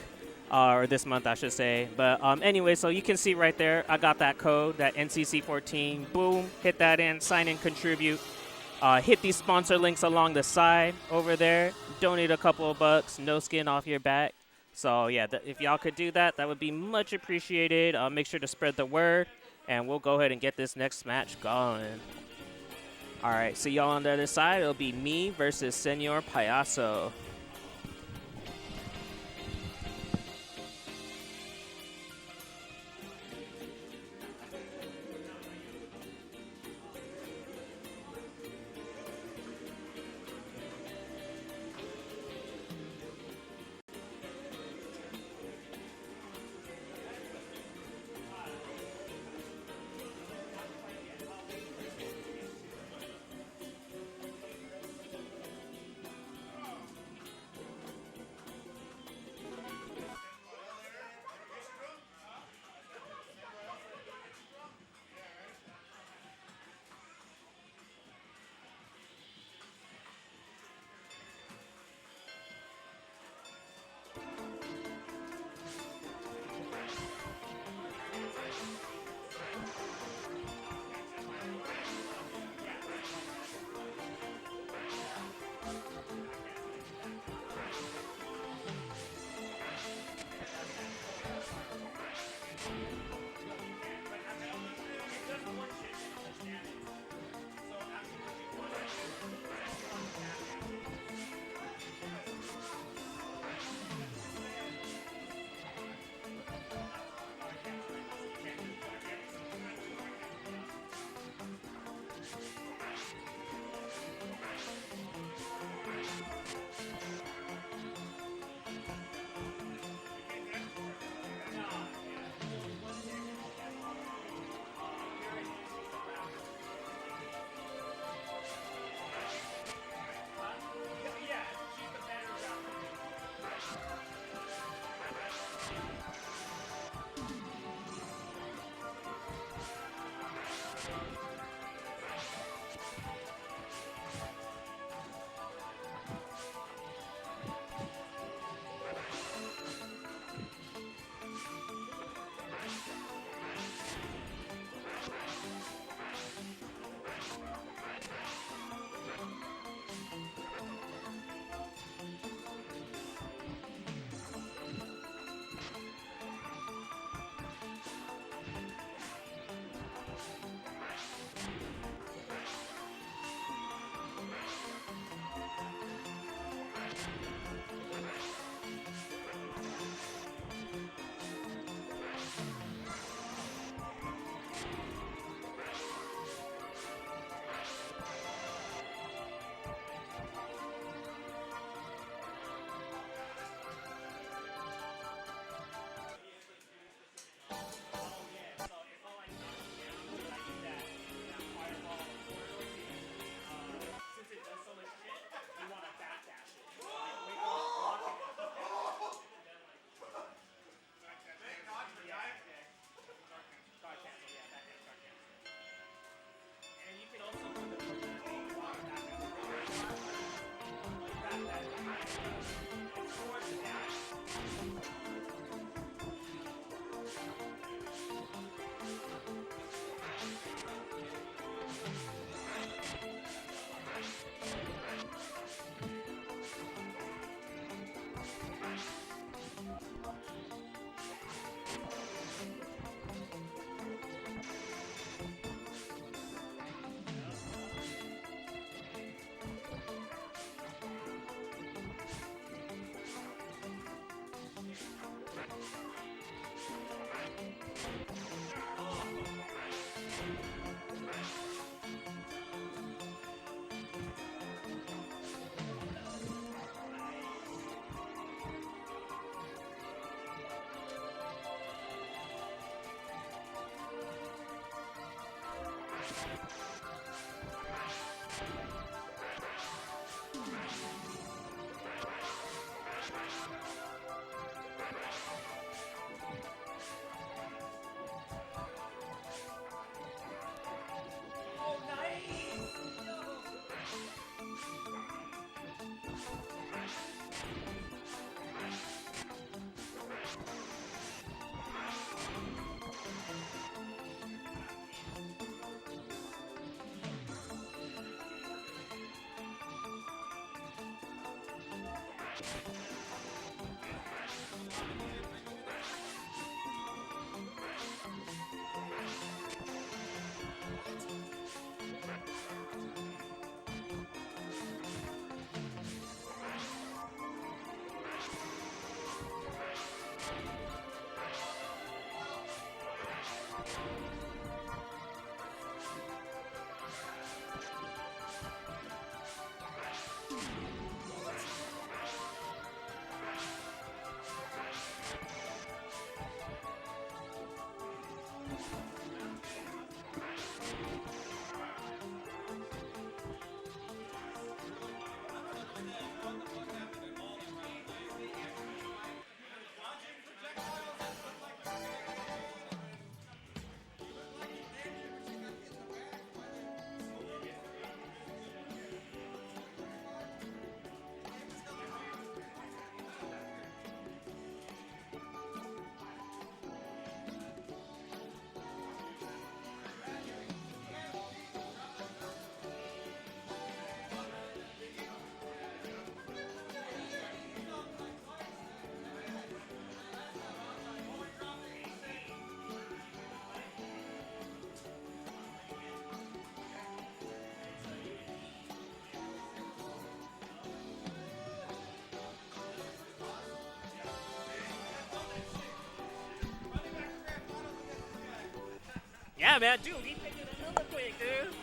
or this month, I should say. But anyway, so you can see right there, I got that code, that NCC14. Boom, hit that in, sign in, contribute. Hit these sponsor links along the side over there. Donate a couple of bucks, no skin off your back. So yeah, if y'all could do that, that would be much appreciated. Make sure to spread the word, and we'll go ahead and get this next match going. All right, see y'all on the other side. It'll be me versus Senor Payaso. Yeah, man, dude, he picked it up real quick, dude.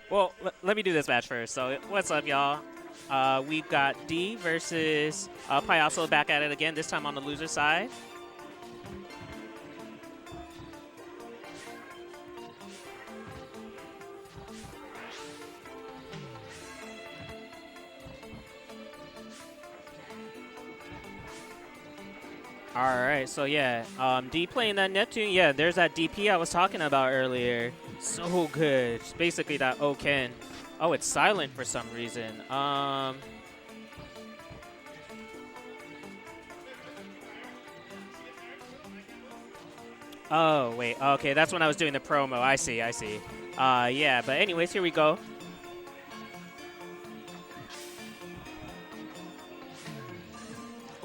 Well, let me do this match first. So, what's up, y'all? We've got D versus Payaso back at it again, this time on the loser side. All right, so yeah, D playing that Neptune. Yeah, there's that DP I was talking about earlier. So good. It's basically that Oken. Oh, it's silent for some reason. Oh, wait. Okay, that's when I was doing the promo. I see. Yeah, but anyways, here we go.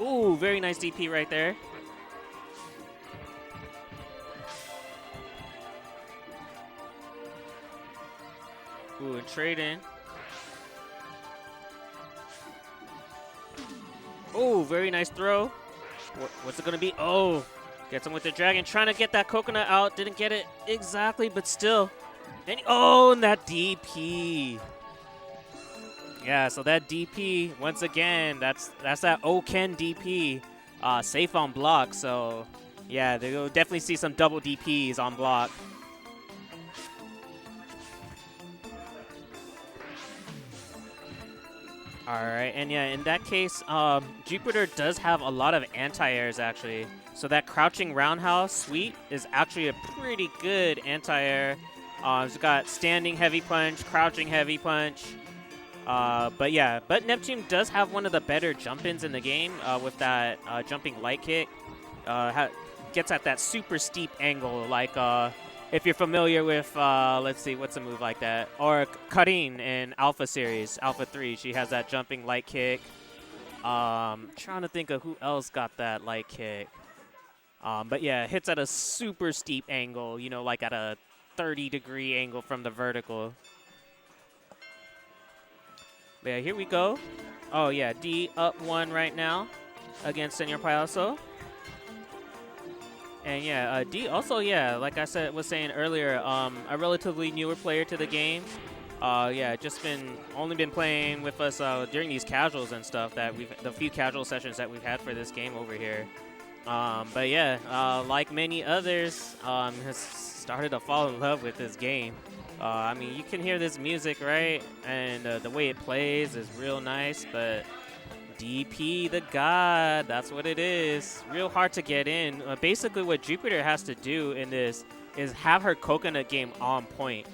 Ooh, very nice DP right there. Ooh, and trade in. Ooh, very nice throw. What's it going to be? Oh, gets him with the dragon. Trying to get that coconut out. Didn't get it exactly, but still. And that DP. Yeah, so that DP, once again, that's that Oken DP, safe on block. So, yeah, they'll definitely see some double DPs on block. All right, and yeah, in that case, Jupiter does have a lot of anti-airs, actually. So that crouching roundhouse sweep is actually a pretty good anti-air. It's got standing heavy punch, crouching heavy punch. But yeah, Neptune does have one of the better jump-ins in the game with that jumping light kick. Gets at that super steep angle, like if you're familiar with, let's see, what's a move like that? Or Karin in Alpha Series, Alpha 3, she has that jumping light kick. Trying to think of who else got that light kick. But yeah, hits at a super steep angle, you know, like at a 30-degree angle from the vertical. But yeah, here we go. Oh yeah, D up 1 right now against Senor Payaso. And yeah, D also, yeah, like I was saying earlier, a relatively newer player to the game. Yeah, only been playing with us during these casuals and stuff the few casual sessions that we've had for this game over here. But yeah, like many others, has started to fall in love with this game. I mean, you can hear this music, right? And the way it plays is real nice, but DP the God, that's what it is. Real hard to get in. Basically, what Jupiter has to do in this is have her coconut game on point.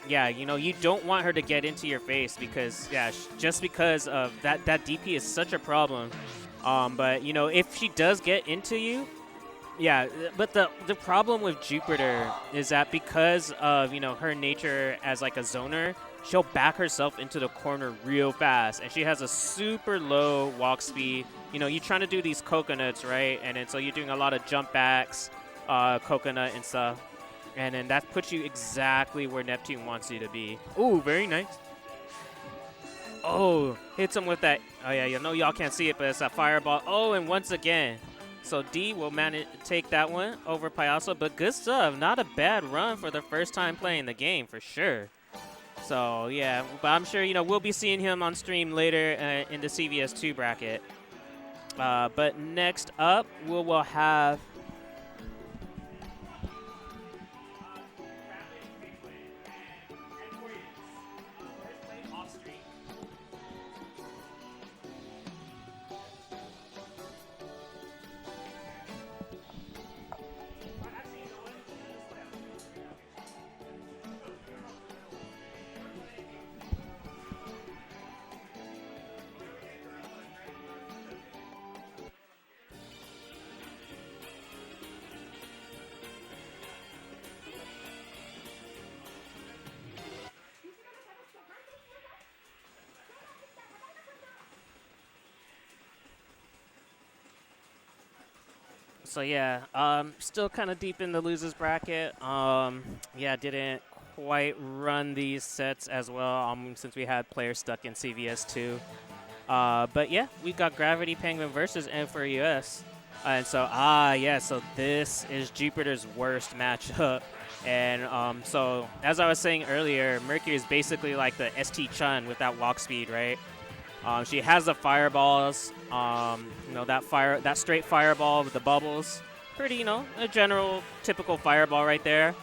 yeah, you know, you don't want her to get into your face because, yeah, just because of that DP is such a problem. But, you know, if she does get into you, yeah, but the problem with Jupiter is that because of, you know, her nature as like a zoner, she'll back herself into the corner real fast, and she has a super low walk speed. You know, you're trying to do these coconuts, right? And then so you're doing a lot of jump backs, coconut and stuff. And then that puts you exactly where Neptune wants you to be. Ooh, very nice. Oh, hits him with that. Oh, yeah, you know y'all can't see it, but it's a fireball. Oh, and once again. So D will manage to take that one over Payaso, but good stuff. Not a bad run for the first time playing the game, for sure. So, yeah, but I'm sure, you know, we'll be seeing him on stream later in the CvS2 bracket. But next up, we'll have... So yeah, still kind of deep in the losers bracket. Yeah, didn't quite run these sets as well since we had players stuck in CvS2. But yeah, we got Gravity Penguin versus N4US. And so, yeah, so this is Jupiter's worst matchup. And so, as I was saying earlier, Mercury is basically like the ST Chun with that walk speed, right? She has the fireballs, you know, that straight fireball with the bubbles. Pretty, you know, a general typical fireball right there.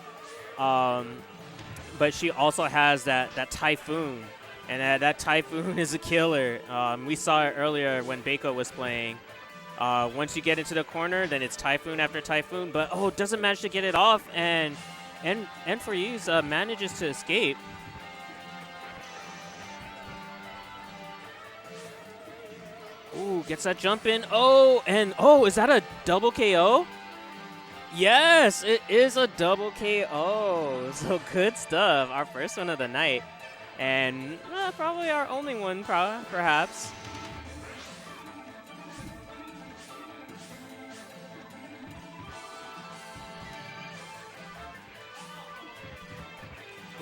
But she also has that Typhoon, and that Typhoon is a killer. We saw it earlier when Baco was playing. Once you get into the corner, then it's Typhoon after Typhoon, but doesn't manage to get it off, and for use manages to escape. Ooh, gets that jump in. Is that a double KO? Yes, it is a double KO. So good stuff. Our first one of the night. And probably our only one, perhaps.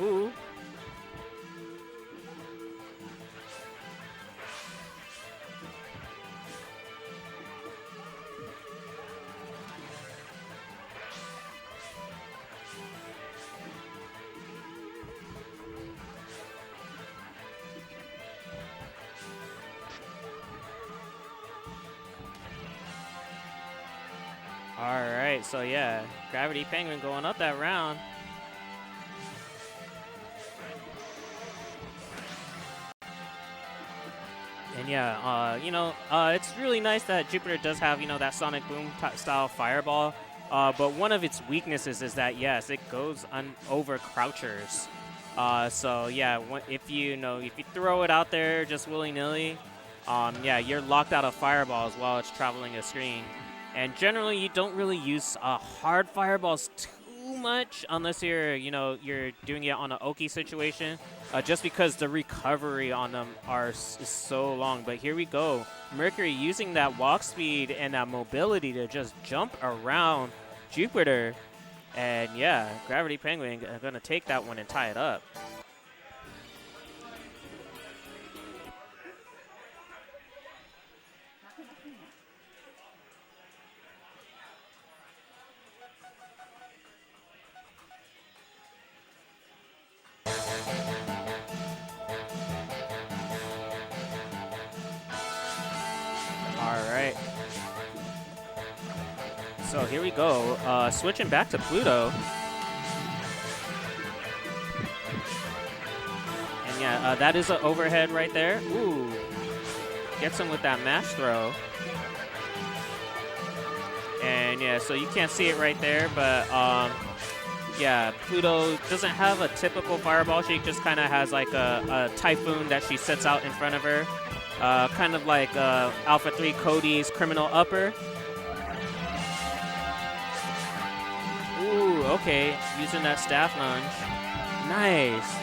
Ooh. All right, so yeah, Gravity Penguin going up that round. And yeah, you know, it's really nice that Jupiter does have, you know, that Sonic Boom style fireball. But one of its weaknesses is that, yes, it goes over crouchers. So yeah, if you throw it out there just willy-nilly, yeah, you're locked out of fireballs while it's traveling a screen. And generally, you don't really use hard fireballs too much unless you're doing it on an Oki situation, just because the recovery on them is so long. But here we go. Mercury using that walk speed and that mobility to just jump around Jupiter. And yeah, Gravity Penguin going to take that one and tie it up. So here we go, switching back to Pluto. And yeah, that is an overhead right there. Ooh, gets him with that mash throw. And yeah, so you can't see it right there, but yeah, Pluto doesn't have a typical fireball. She just kind of has like a typhoon that she sets out in front of her. Kind of like Alpha 3 Cody's criminal upper. Ooh, okay, using that staff lunge. Nice.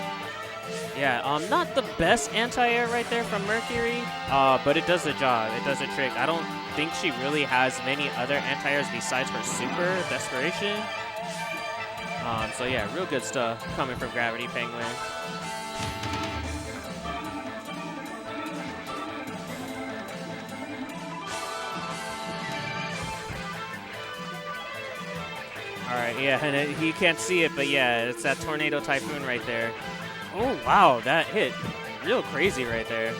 Yeah, not the best anti-air right there from Mercury, but it does the job. It does the trick. I don't think she really has many other anti-airs besides her super Desperation. So yeah, real good stuff coming from Gravity Penguin. All right, yeah, and he can't see it, but yeah, it's that Tornado Typhoon right there. Oh, wow, that hit real crazy right there.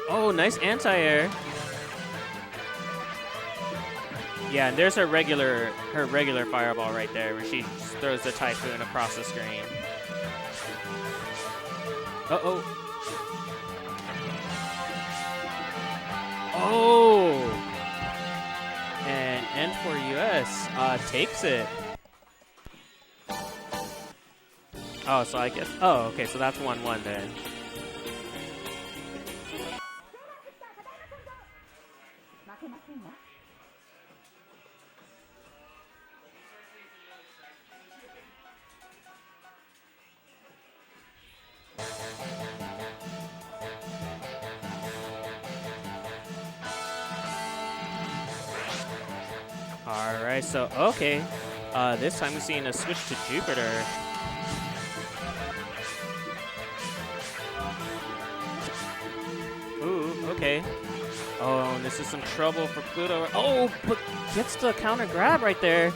Oh, nice anti-air. Yeah, and there's her regular fireball right there where she throws the Typhoon across the screen. Uh-oh. Oh! And N4US takes it. Oh, so I guess. Oh, okay, so that's 1-1 then. All right, so okay. This time we're seeing a switch to Jupiter. Ooh, okay. Oh, and this is some trouble for Pluto. Oh, but gets the counter grab right there.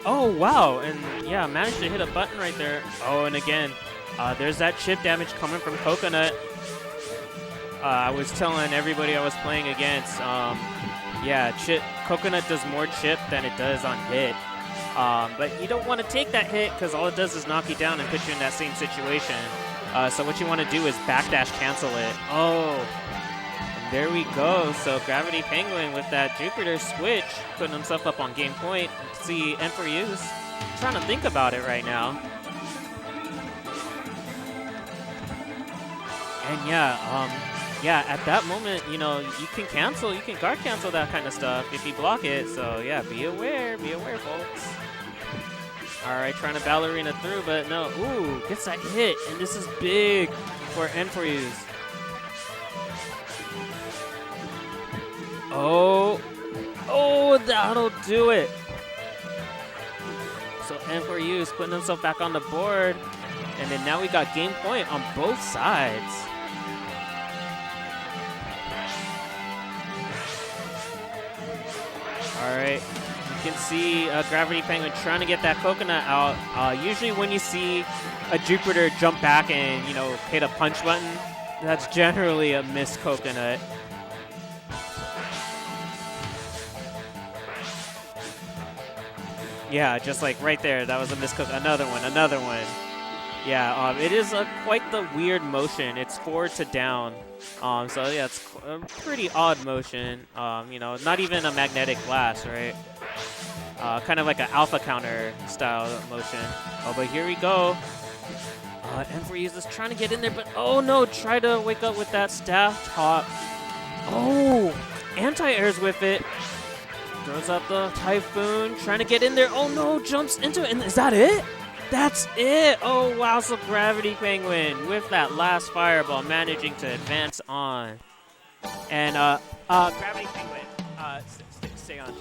Oh, wow. And yeah, managed to hit a button right there. Oh, and again, there's that chip damage coming from Coconut. I was telling everybody I was playing against, yeah, Coconut does more chip than it does on hit. But you don't want to take that hit because all it does is knock you down and put you in that same situation. So what you want to do is backdash cancel it. Oh, and there we go. So Gravity Penguin with that Jupiter switch, putting himself up on game point. See N4U's trying to think about it right now. And yeah, at that moment, you know, you can guard cancel that kind of stuff if you block it. So yeah, be aware, folks. All right, trying to ballerina through, but no. Ooh, gets that hit, and this is big for N4U's. Oh, that'll do it. So N4U's putting himself back on the board, and then now we got game point on both sides. All right, you can see Gravity Penguin trying to get that Coconut out. Usually when you see a Jupiter jump back and, you know, hit a punch button, that's generally a missed Coconut. Yeah, just like right there, that was a missed Coconut. Another one. Yeah, it is quite the weird motion. It's forward to down. So yeah, it's a pretty odd motion. You know, not even a magnetic blast, right? Kind of like an alpha counter style motion. Oh, but here we go. N4U is trying to get in there, but oh no, try to wake up with that staff top. Oh, anti-airs with it. Throws up the Typhoon, trying to get in there. Oh no, jumps into it. And is that it? That's it. Oh wow, so Gravity Penguin with that last fireball managing to advance on. And Gravity Penguin, stay on.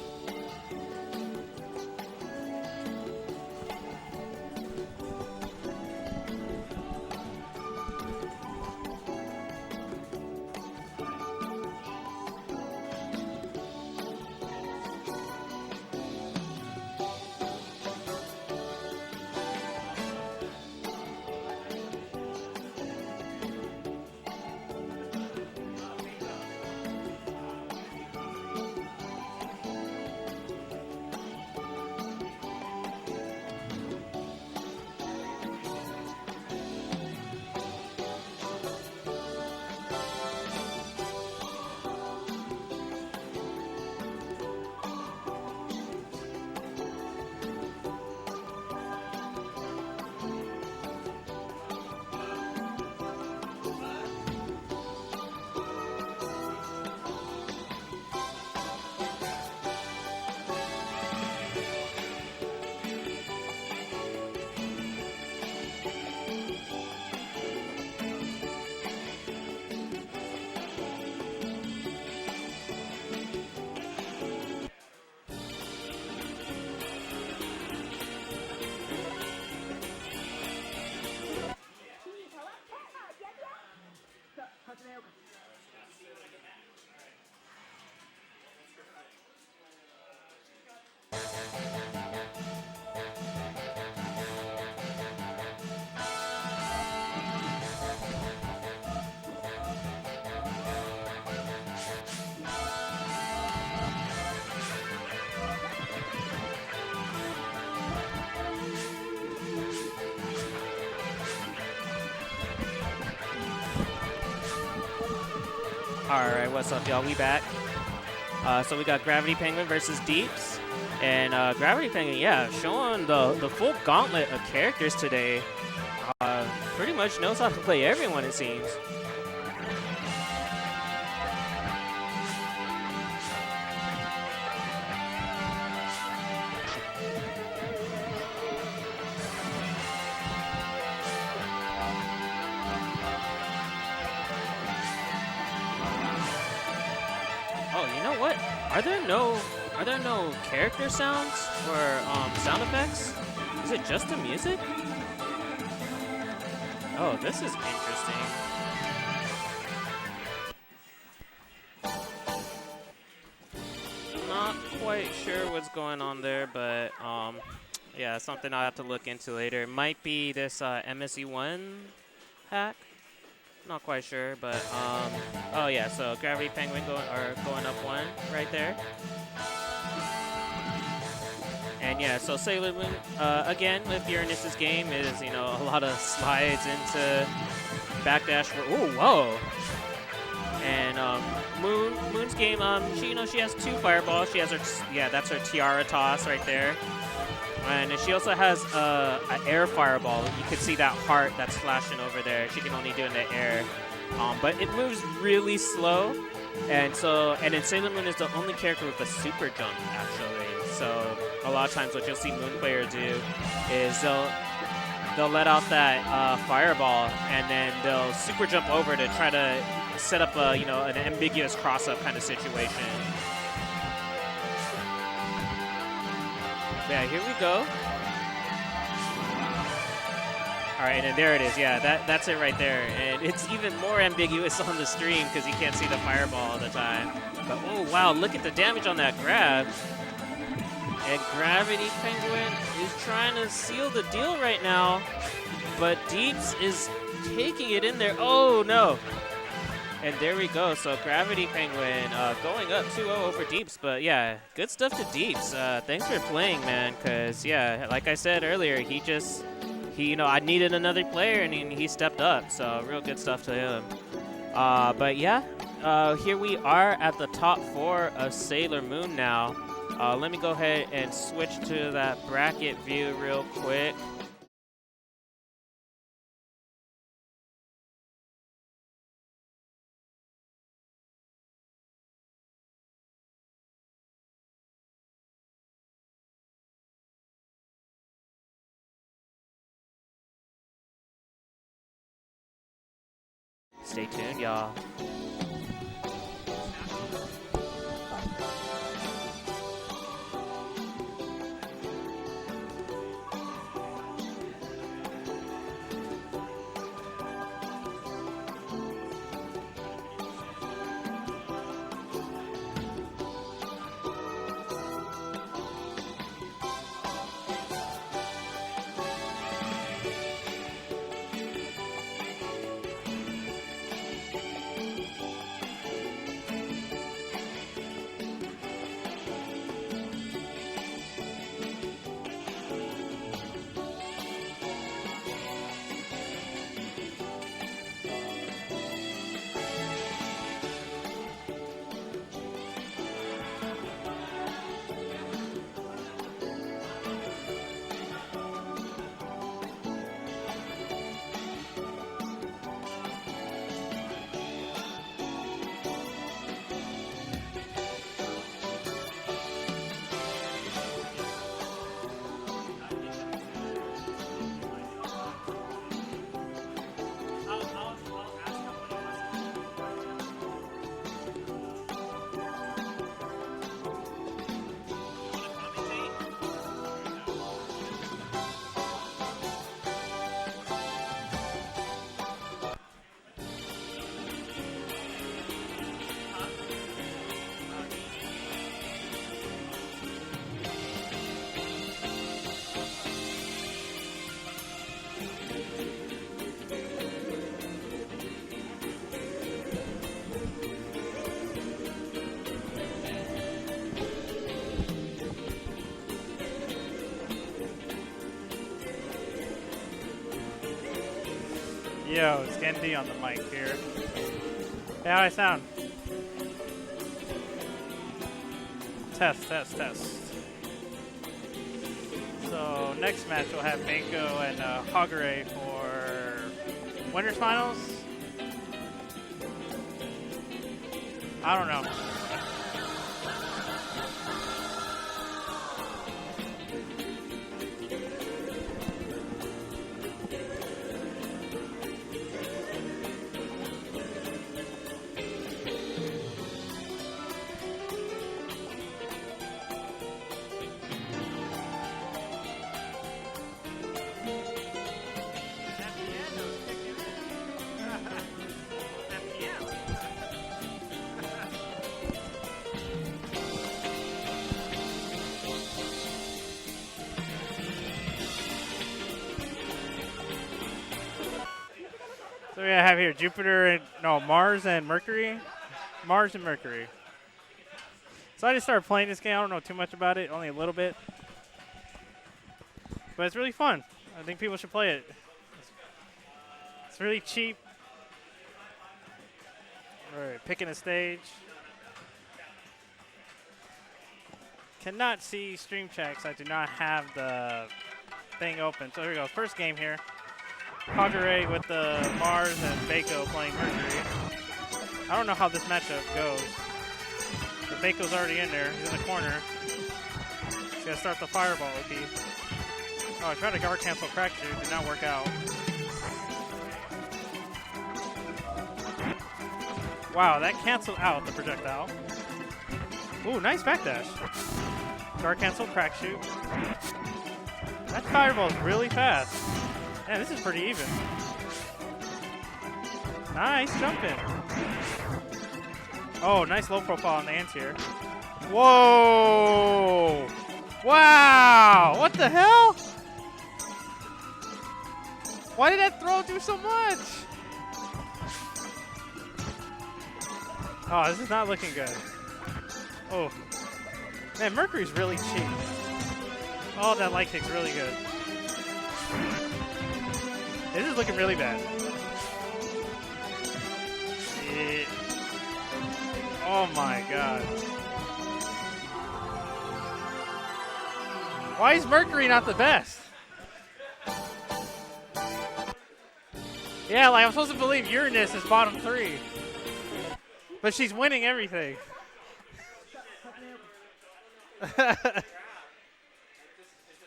Alright, what's up, y'all? We back. So we got Gravity Penguin versus Deeps. And Gravity Penguin, yeah, showing the full gauntlet of characters today. Pretty much knows how to play everyone, it seems. Oh, you know what? Are there no character sounds or sound effects? Is it just the music? Oh, this is interesting. Not quite sure what's going on there, but yeah, something I'll have to look into later. It might be this MSE1 hack. Not quite sure, but oh yeah, so Gravity Penguin going up one right there. And yeah, so Sailor Moon again with Uranus's game is, you know, a lot of slides into backdash for whoa. And Moon's game, she has 2 fireballs. She has her that's her tiara toss right there. And she also has an air fireball. You can see that heart that's flashing over there. She can only do it in the air. But it moves really slow. And then Sailor Moon is the only character with a super jump, actually. So a lot of times what you'll see Moon players do is they'll let out that fireball, and then they'll super jump over to try to set up a, you know, an ambiguous cross-up kind of situation. Yeah, here we go. All right, and there it is. Yeah, that's it right there. And it's even more ambiguous on the stream because you can't see the fireball all the time. But oh, wow, look at the damage on that grab. And Gravity Penguin is trying to seal the deal right now. But Deeps is taking it in there. Oh, no. And there we go. So Gravity Penguin going up 2-0 over Deeps. But yeah, good stuff to Deeps. Thanks for playing, man. Because yeah, like I said earlier, he you know, I needed another player, and he stepped up. So real good stuff to him. But yeah, here we are at the top 4 of Sailor Moon now. Let me go ahead and switch to that bracket view real quick. Stay tuned, y'all.
Yo, it's Gendy on the mic here. Hey, how'd I sound? Test, test, test. So next match we'll have Mako and Hagure for winners finals. I don't know. So we have here Jupiter and Mars and Mercury. Mars and Mercury. So I just started playing this game. I don't know too much about it, only a little bit. But it's really fun. I think people should play it. It's really cheap. All right, picking a stage. Cannot see stream chat because I do not have the thing open. So here we go. First game here. Hagure with the Mars and Bako playing Mercury. I don't know how this matchup goes. The Bako's already in there. He's in the corner. He's got to start the fireball, OP. Oh, I tried to guard cancel crack shoot. Did not work out. Wow, that canceled out the projectile. Ooh, nice backdash. Guard cancel crack shoot. That fireball is really fast. Yeah, this is pretty even. Nice jumping. Oh, nice low profile on the anti-air. Whoa! Wow! What the hell? Why did that throw do so much? Oh, this is not looking good. Oh. Man, Mercury's really cheap. Oh, that light kick's really good. This is looking really bad. Yeah. Oh my god. Why is Mercury not the best? Yeah, like I'm supposed to believe Uranus is bottom 3. But she's winning everything. Well,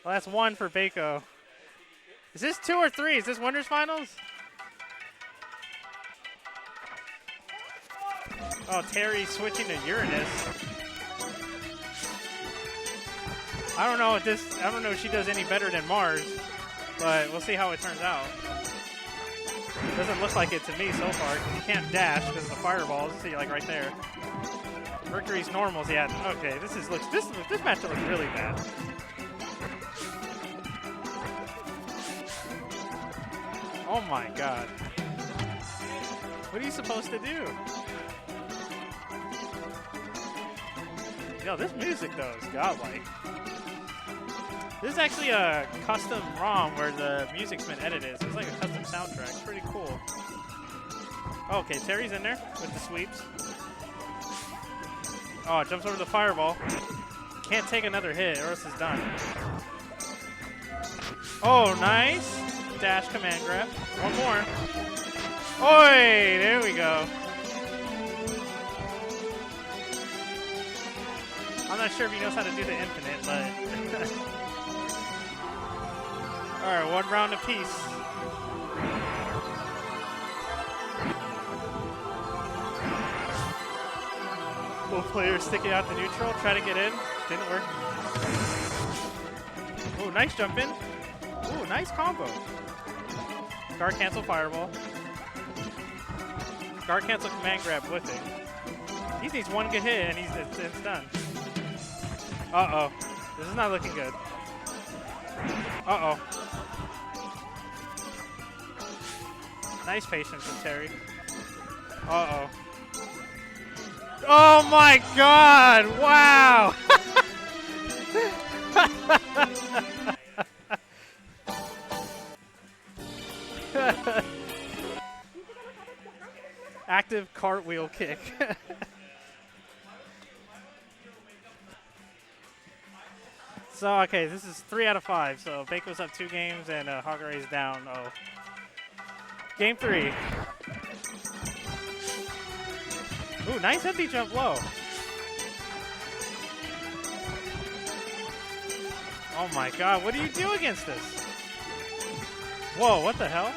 that's 1 for Bako. Is this 2 or 3? Is this winners finals? Oh, Terry's switching to Uranus. I don't know if this. I don't know if she does any better than Mars, but we'll see how it turns out. Doesn't look like it to me so far. You can't dash because of the fireballs. See, like right there. Mercury's normals. Yeah. Okay. This matchup looks really bad. Oh my god. What are you supposed to do? Yo, this music though is godlike. This is actually a custom ROM where the music's been edited. So it's like a custom soundtrack. It's pretty cool. Oh, okay, Terry's in there with the sweeps. Oh, it jumps over the fireball. Can't take another hit or else it's done. Oh, nice. Dash command grab. One more. Oi! There we go. I'm not sure if he knows how to do the infinite, but... Alright, 1 round apiece. Both players sticking out the neutral, try to get in. Didn't work. Oh, nice jump in. Ooh, nice combo. Guard cancel fireball. Guard cancel command grab whiffing. He needs 1 good hit and it's done. Uh-oh. This is not looking good. Uh-oh. Nice patience from Terry. Uh-oh. Oh my god! Wow! Active cartwheel kick. So, okay, this is 3 out of 5. So, Baco's up 2 games and Hagare's down. Oh. Game 3. Ooh, nice empty jump low. Oh my god, what do you do against this? Whoa, what the hell?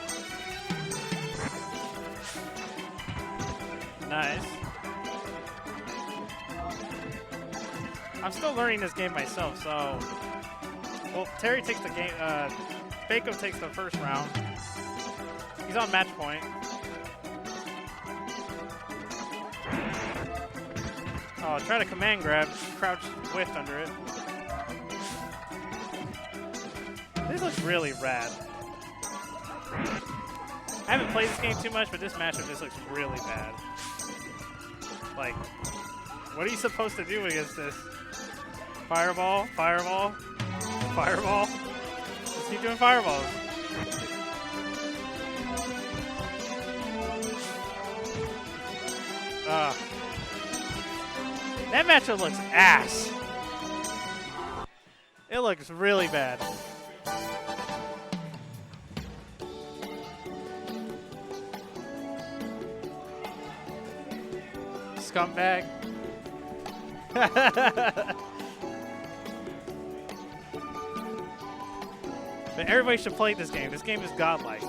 Nice. I'm still learning this game myself, so... Well, Terry takes the game... Baco takes the first round. He's on match point. Oh, try to command grab. Crouch whiffed under it. This looks really rad. I haven't played this game too much, but this matchup just looks really bad. Like, what are you supposed to do against this? Fireball, fireball, fireball. Let's keep doing fireballs. That matchup looks ass. It looks really bad. Scumbag. But everybody should play this game. This game is godlike.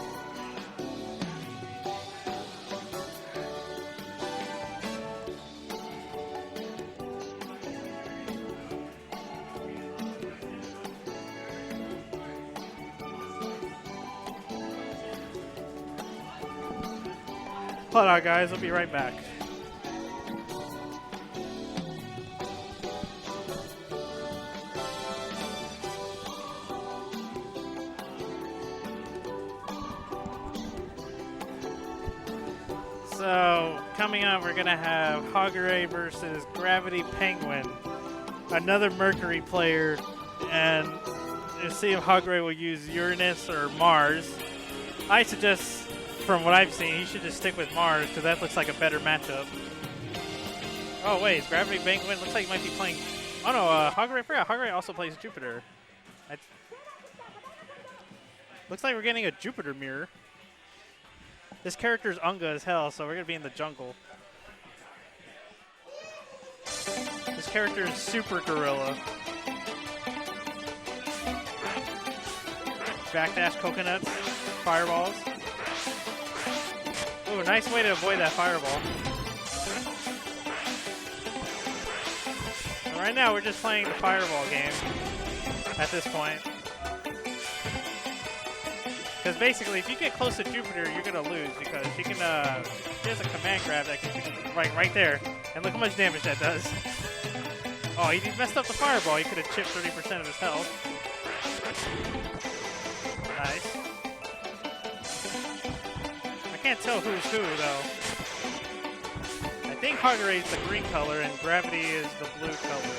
Hold on, guys. I'll be right back. So, coming up, we're going to have Hagare versus Gravity Penguin, another Mercury player, and we'll see if Hagare will use Uranus or Mars. I suggest, from what I've seen, he should just stick with Mars, because that looks like a better matchup. Oh, wait, Gravity Penguin looks like he might be playing... Oh, no, Hagare, forgot, Hagare also plays Jupiter. Looks like we're getting a Jupiter mirror. This character's Unga as hell, so we're going to be in the jungle. This character is Super Gorilla. Backdash coconuts, fireballs. Ooh, nice way to avoid that fireball. So right now, we're just playing the fireball game at this point. Because basically, if you get close to Jupiter, you're going to lose because she can, she has a command grab that can right there. And look how much damage that does. Oh, he messed up the fireball. He could have chipped 30% of his health. Nice. I can't tell who's who, though. I think Hagare is the green color and Gravity is the blue color.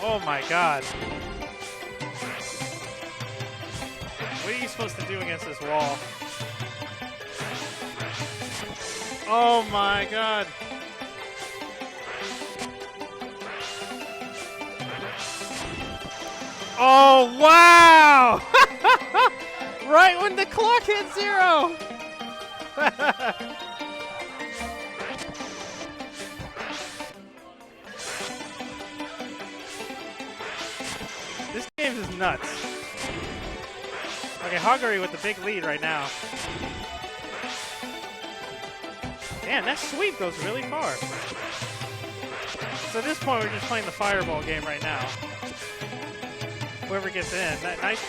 Oh my god. What are you supposed to do against this wall? Oh my god. Oh wow! Right when the clock hit 0! This game is nuts. Okay, Hagare with the big lead right now. Damn, that sweep goes really far. So at this point, we're just playing the fireball game right now. Whoever gets in. Nice.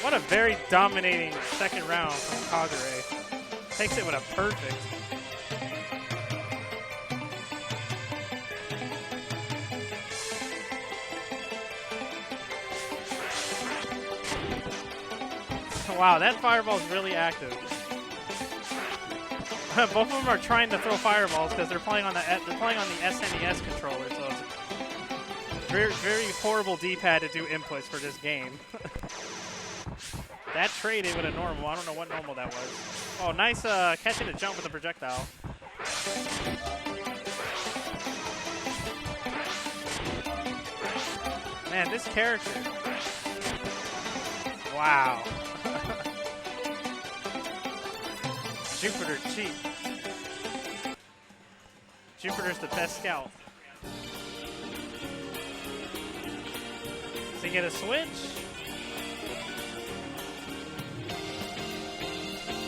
What a very dominating second round from Hagare. Takes it with a perfect. Wow, that fireball is really active. Both of them are trying to throw fireballs because they're playing on the SNES controller, so it's a very, very horrible D-pad to do inputs for this game. That traded with a normal. I don't know what normal that was. Oh, nice catching the jump with a projectile. Man, this character. Wow. Jupiter cheap. Jupiter's the best scout. Does he get a switch?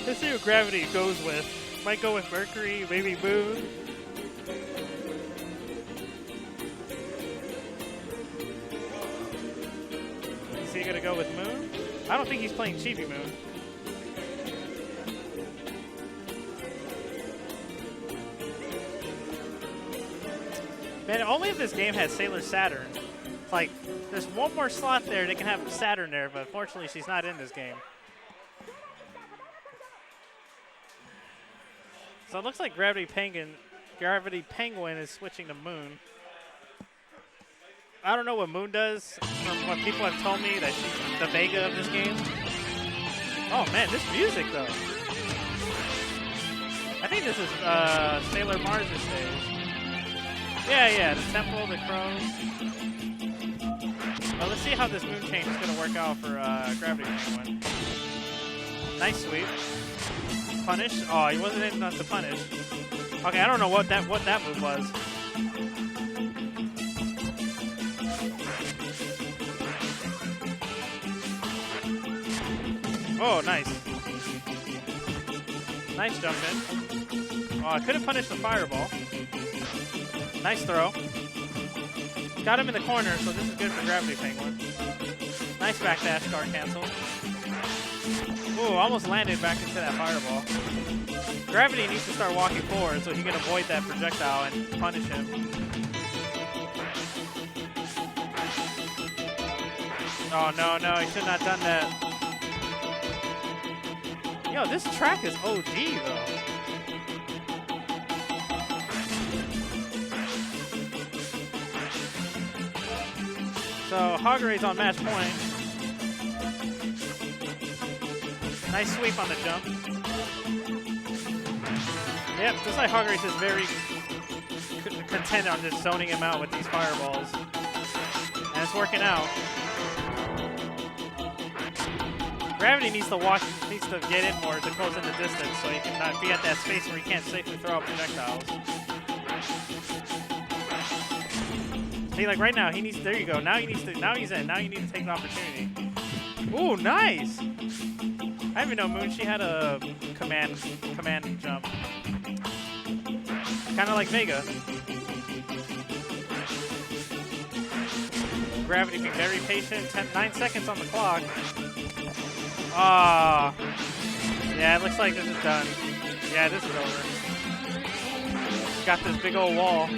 Let's see what Gravity goes with. Might go with Mercury, maybe Moon. Is he gonna go with Moon? I don't think he's playing Chibi Moon. Man, only if this game has Sailor Saturn. It's like, there's one more slot there, they can have Saturn there, but unfortunately she's not in this game. So it looks like Gravity Penguin is switching to Moon. I don't know what Moon does. From what people have told me, that she's the Vega of this game. Oh man, this music though. I think this is Sailor Mars' stage. Yeah, the temple, the crows. Well, let's see how this moon change is going to work out for Gravity Penguin. Nice sweep. Punish. Oh, he wasn't in enough to punish. Okay, I don't know what that move was. Oh, nice. Nice jump in. Oh, I couldn't punish the fireball. Nice throw. Got him in the corner, so this is good for Gravity Penguin. Nice backdash guard cancel. Ooh, almost landed back into that fireball. Gravity needs to start walking forward so he can avoid that projectile and punish him. Oh, no, he should not have done that. Yo, this track is OD, though. So Hagure's on match point. Nice sweep on the jump. Yep, just like Hagure's just very content on just zoning him out with these fireballs. And it's working out. Gravity needs to get in more to close in the distance so he can not be at that space where he can't safely throw out projectiles. See, like right now, he needs. There you go. Now he needs to. Now he's in. Now you need to take an opportunity. Ooh, nice. I didn't even know Moon. She had a command jump. Kind of like Vega. Gravity being very patient. 9 seconds on the clock. Ah. Yeah, it looks like this is done. Yeah, this is over. Got this big old wall.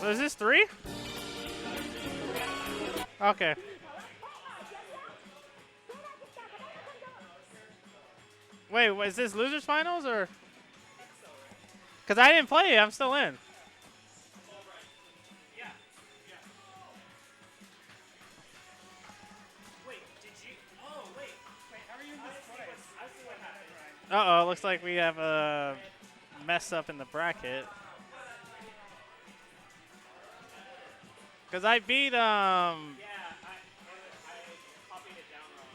So is this 3? Okay. Wait, is this losers finals or? Because I didn't play it, I'm still in. Uh-oh, looks like we have a mess up in the bracket. Because I beat, Yeah, I copied it down wrong.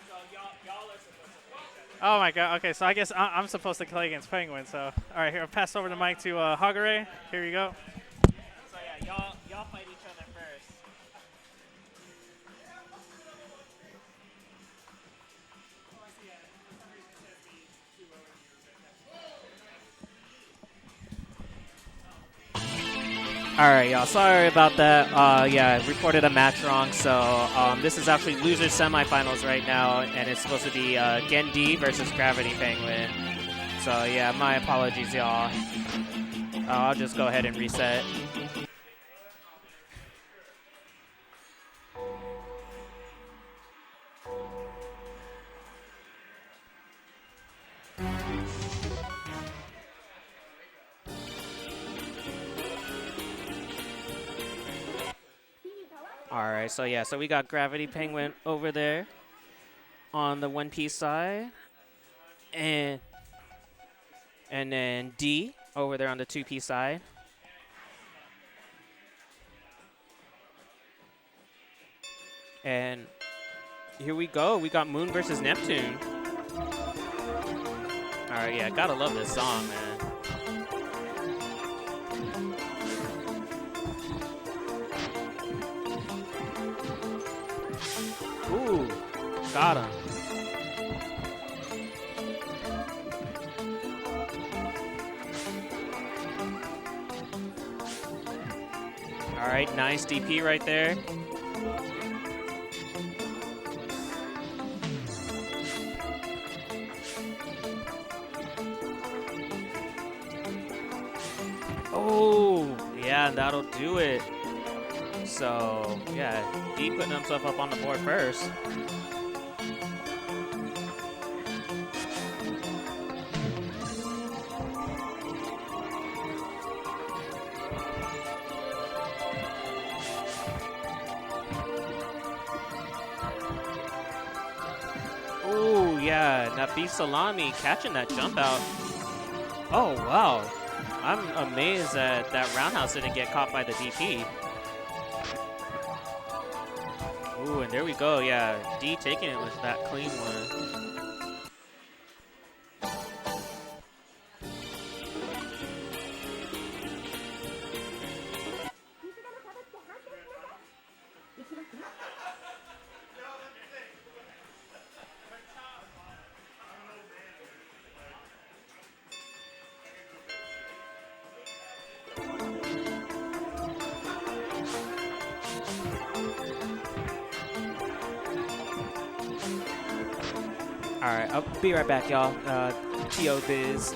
So y'all are supposed to play. Oh my god, okay, so I guess I'm supposed to play against Penguin, so. Alright, here, I'll pass over the mic to Hagure. Here you go. So yeah, y'all fight each other first.
Alright, y'all. Sorry about that. Yeah, I reported a match wrong. So this is actually loser semifinals right now, and it's supposed to be Gendy versus Gravity Penguin. So yeah, my apologies, y'all. I'll just go ahead and reset. All right, so yeah, so we got Gravity Penguin over there on the one-piece side, and then D over there on the two-piece side. And here we go. We got Moon versus Neptune. All right, yeah, gotta love this song, man. Ooh, got him. All right, nice DP right there. Oh, yeah, that'll do it. So, yeah, D putting himself up on the board first. Oh, yeah, Nabi Salami catching that jump out. Oh, wow. I'm amazed that that roundhouse didn't get caught by the DP. Ooh, and there we go. Yeah, D taking it with that clean one. All right, I'll be right back, y'all. TO Biz.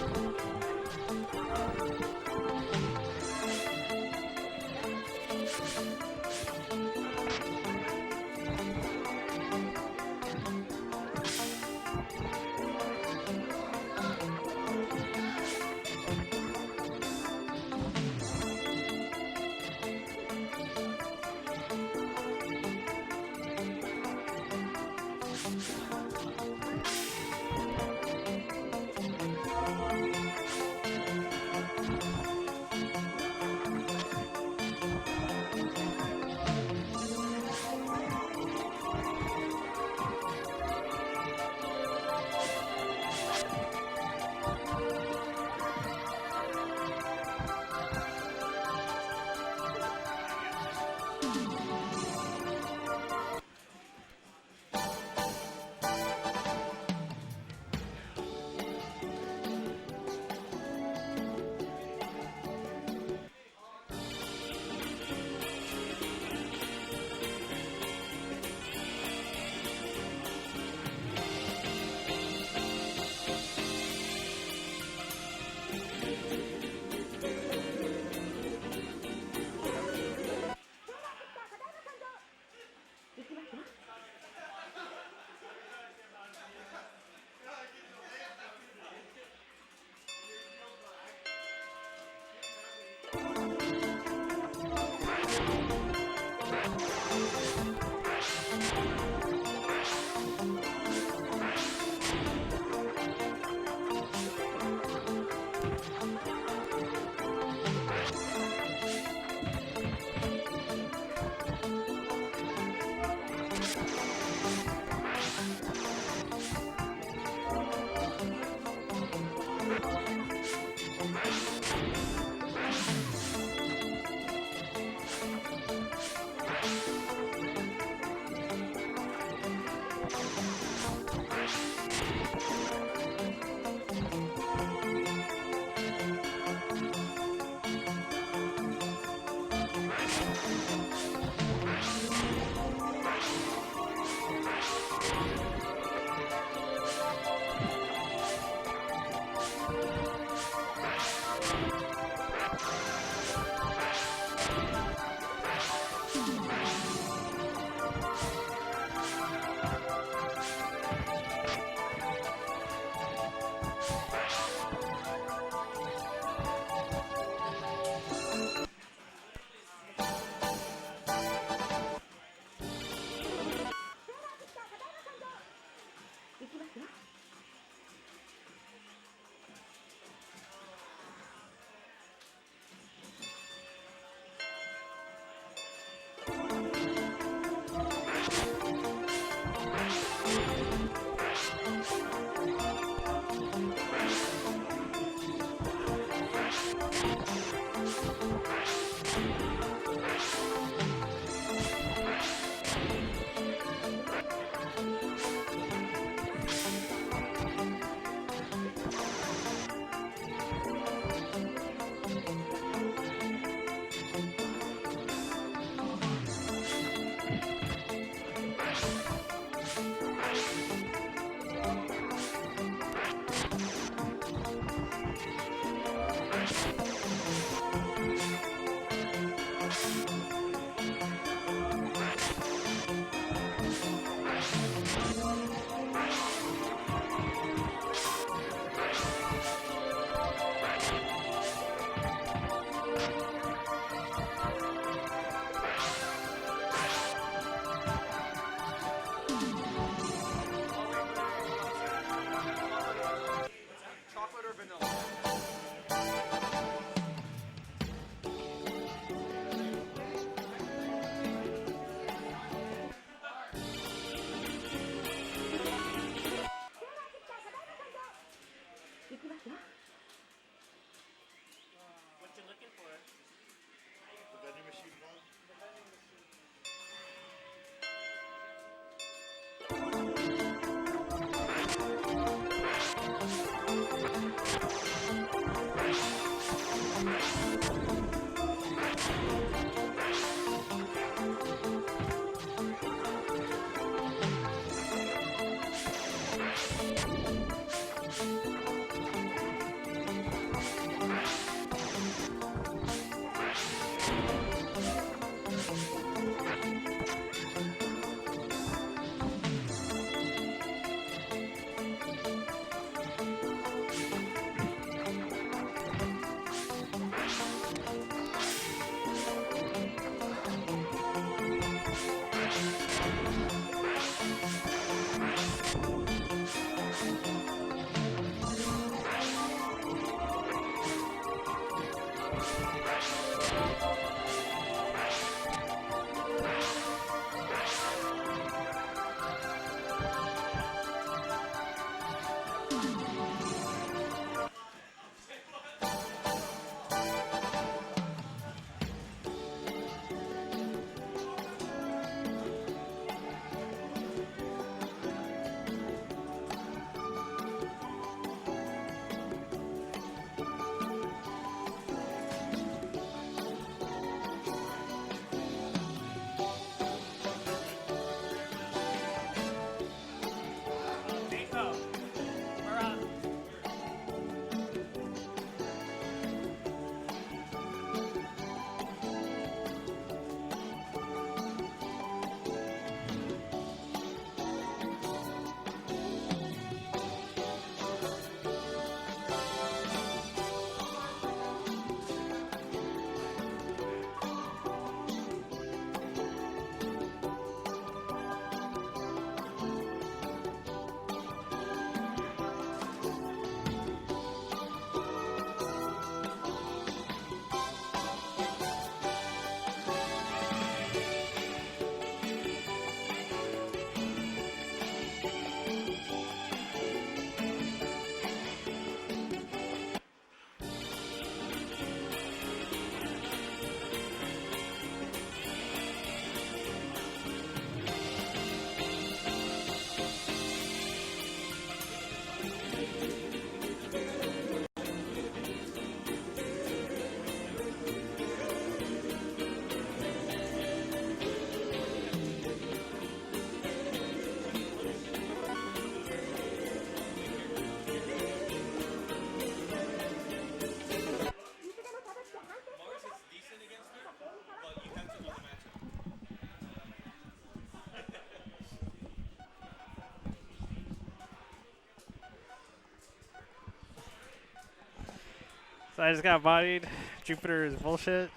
So I just got bodied. Jupiter is bullshit.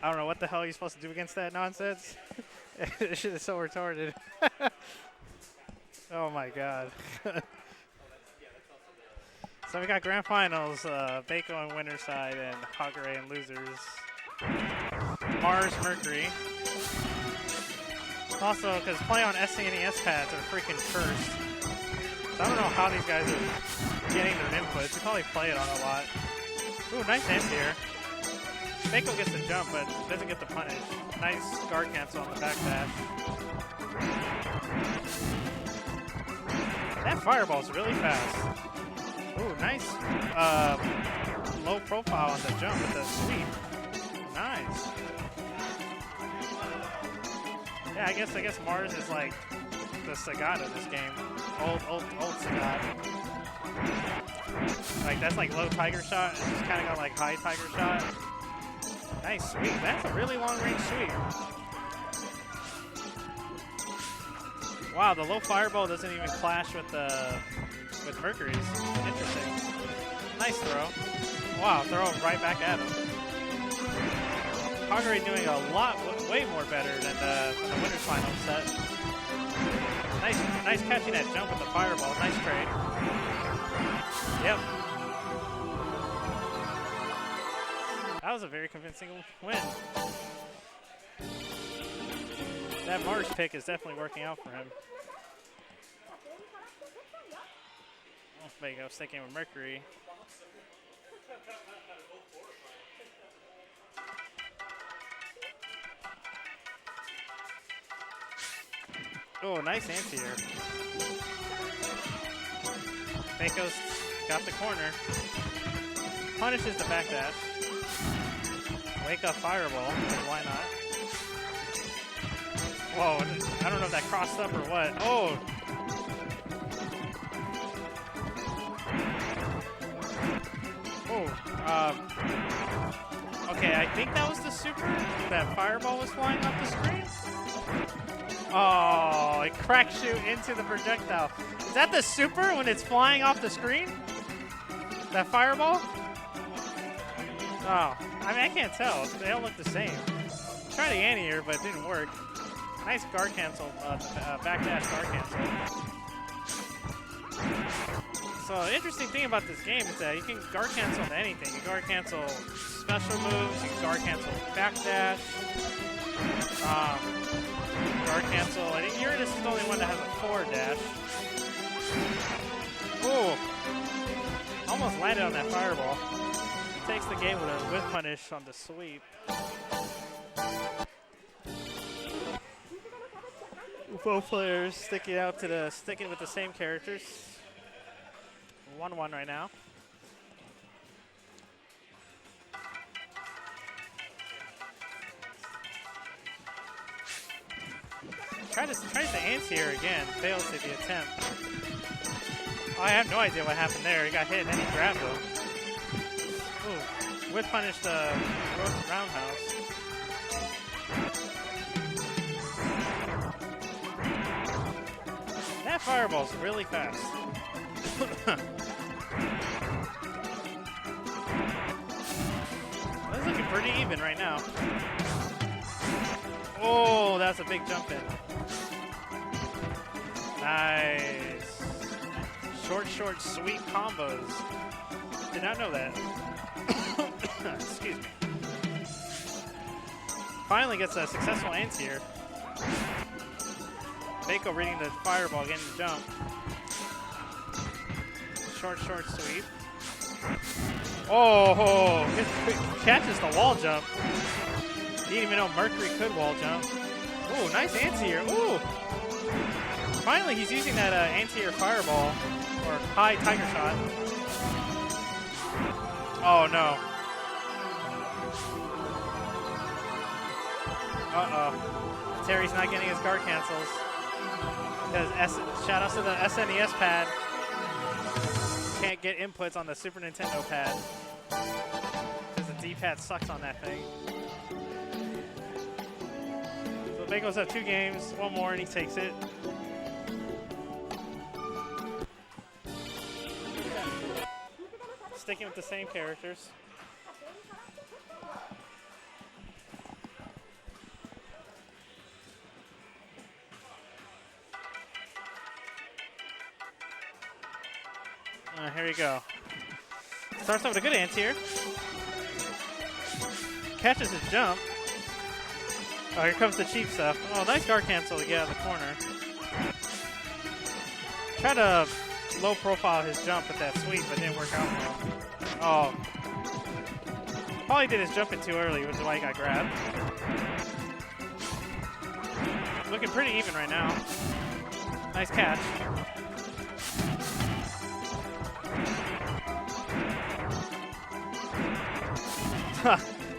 I don't know what the hell you're supposed to do against that nonsense. This shit is so retarded. Oh my god. So we got grand finals, Baco and winner side, and Hagare and losers. Mars, Mercury. Also, because play on SNES pads are freaking cursed. So I don't know how these guys are getting their inputs. You probably play it on a lot. Ooh, nice end here. Baco gets the jump, but doesn't get the punish. Nice guard cancel on the back dash. That fireball's really fast. Ooh, nice low profile on the jump with the sweep. Nice. Yeah, I guess Mars is like the Sagat of this game. Old Sagat. Like that's like low tiger shot. It's just kind of got like high tiger shot. Nice sweep. That's a really long range sweep. Wow, the low fireball doesn't even clash with Mercury's. Interesting. Nice throw. Wow, throw right back at him. Hagare doing a lot, way more better than the winner's final set. Nice catching that jump with the fireball. Nice trade. Yep. That was a very convincing win. That Mars pick is definitely working out for him. Oh, there you go, sticking with Mercury. Oh, nice anti-air. Baco's got the corner. Punishes the backdash. Wake up fireball, why not? Whoa, I don't know if that crossed up or what. Oh! Oh, okay, I think that was the super. That fireball was flying off the screen. Oh, it crack shoot into the projectile. Is that the super when it's flying off the screen? That fireball? Oh, I mean, I can't tell. They all look the same. Tried the anti-air, but it didn't work. Nice guard cancel, backdash guard cancel. So the interesting thing about this game is that you can guard cancel to anything. You can guard cancel special moves, you can guard cancel backdash, guard cancel. I think Uranus is the only one that has a forward dash. Ooh, almost landed on that fireball. Takes the game with a whip punish on the sweep. Both players sticking with the same characters. 1-1 right now. Tries the anti-air again. Fails at the attempt. Oh, I have no idea what happened there. He got hit and then he grabbed him. Ooh, whip punished the roundhouse. That fireball's really fast. That's looking pretty even right now. Oh, that's a big jump in. Nice. Short, sweet combos. Did not know that. Excuse me. Finally gets a successful anti-air. Baco reading the fireball, getting the jump. Short, sweep. Oh, it catches the wall jump. Didn't even know Mercury could wall jump. Ooh, nice anti-air. Ooh. Finally, he's using that anti-air fireball, or high tiger shot. Oh, no. Uh-oh. Terry's not getting his guard cancels. Because shout outs to the SNES pad. Can't get inputs on the Super Nintendo pad. Because the D-pad sucks on that thing. So Baco's up 2 games, 1 more, and he takes it. sticking with the same characters. Here we go. Starts off with a good anti-air. Catches his jump. Oh, here comes the cheap stuff. Oh, nice guard cancel to get out of the corner. Try to low profile his jump with that sweep, but didn't work out well. Oh. Probably did his jump in too early, which is why he got grabbed. Looking pretty even right now. Nice catch.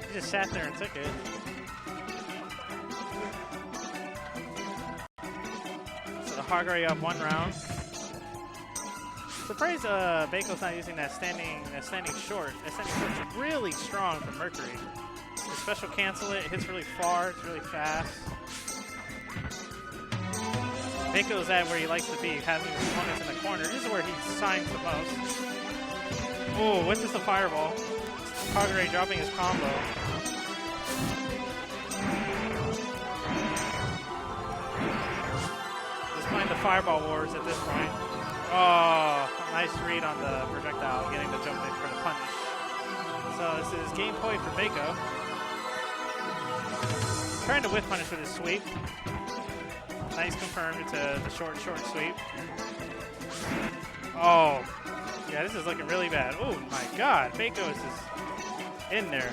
He just sat there and took it. So the Hagari up 1 round. Surprised Baco's not using that standing short. That standing short's really strong for Mercury. The special cancel it hits really far, it's really fast. Baco's at where he likes to be, having his opponents in the corner. This is where he shines the most. Oh, what's this a fireball? Hagari dropping his combo. Just playing the fireball wars at this point. Oh, nice read on the projectile, getting the jump in for the punish. So this is game point for Baco. Trying to whiff punish with his sweep. Nice confirmed into the short sweep. Oh, yeah, this is looking really bad. Oh my God, Baco is just in there.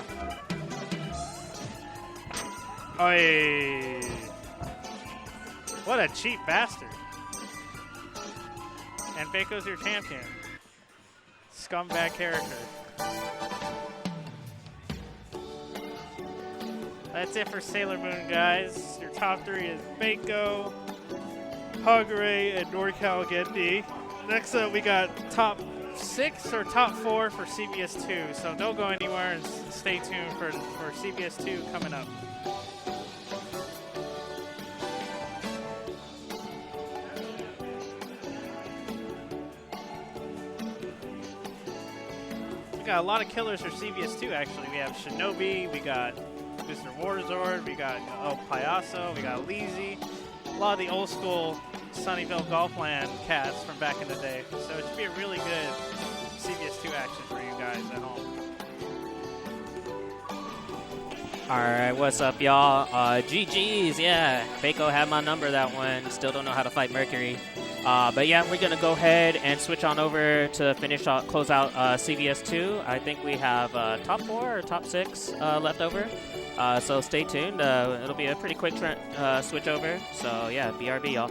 Oy. What a cheap bastard. And Baco's your champion. Scumbag character. That's it for Sailor Moon, guys. Your top 3 is Baco, Hagari, and NorCal Gendy. Next up, we got top 6 or top 4 for CvS2. So don't go anywhere and stay tuned for CvS2 coming up. We got a lot of killers for CvS2 actually. We have Shinobi, we got Mr. Warzord, we got El Payaso, we got Leezy. A lot of the old school Sunnyvale Golfland cats from back in the day. So it should be a really good CvS2 action for you guys at home.
Alright, what's up, y'all? GG's, yeah. Baco had my number that one. Still don't know how to fight Mercury. But yeah, we're going to go ahead and switch on over to close out CvS2. I think we have top 4 or top 6 left over. So stay tuned. It'll be a pretty quick switch over. So yeah, BRB, y'all.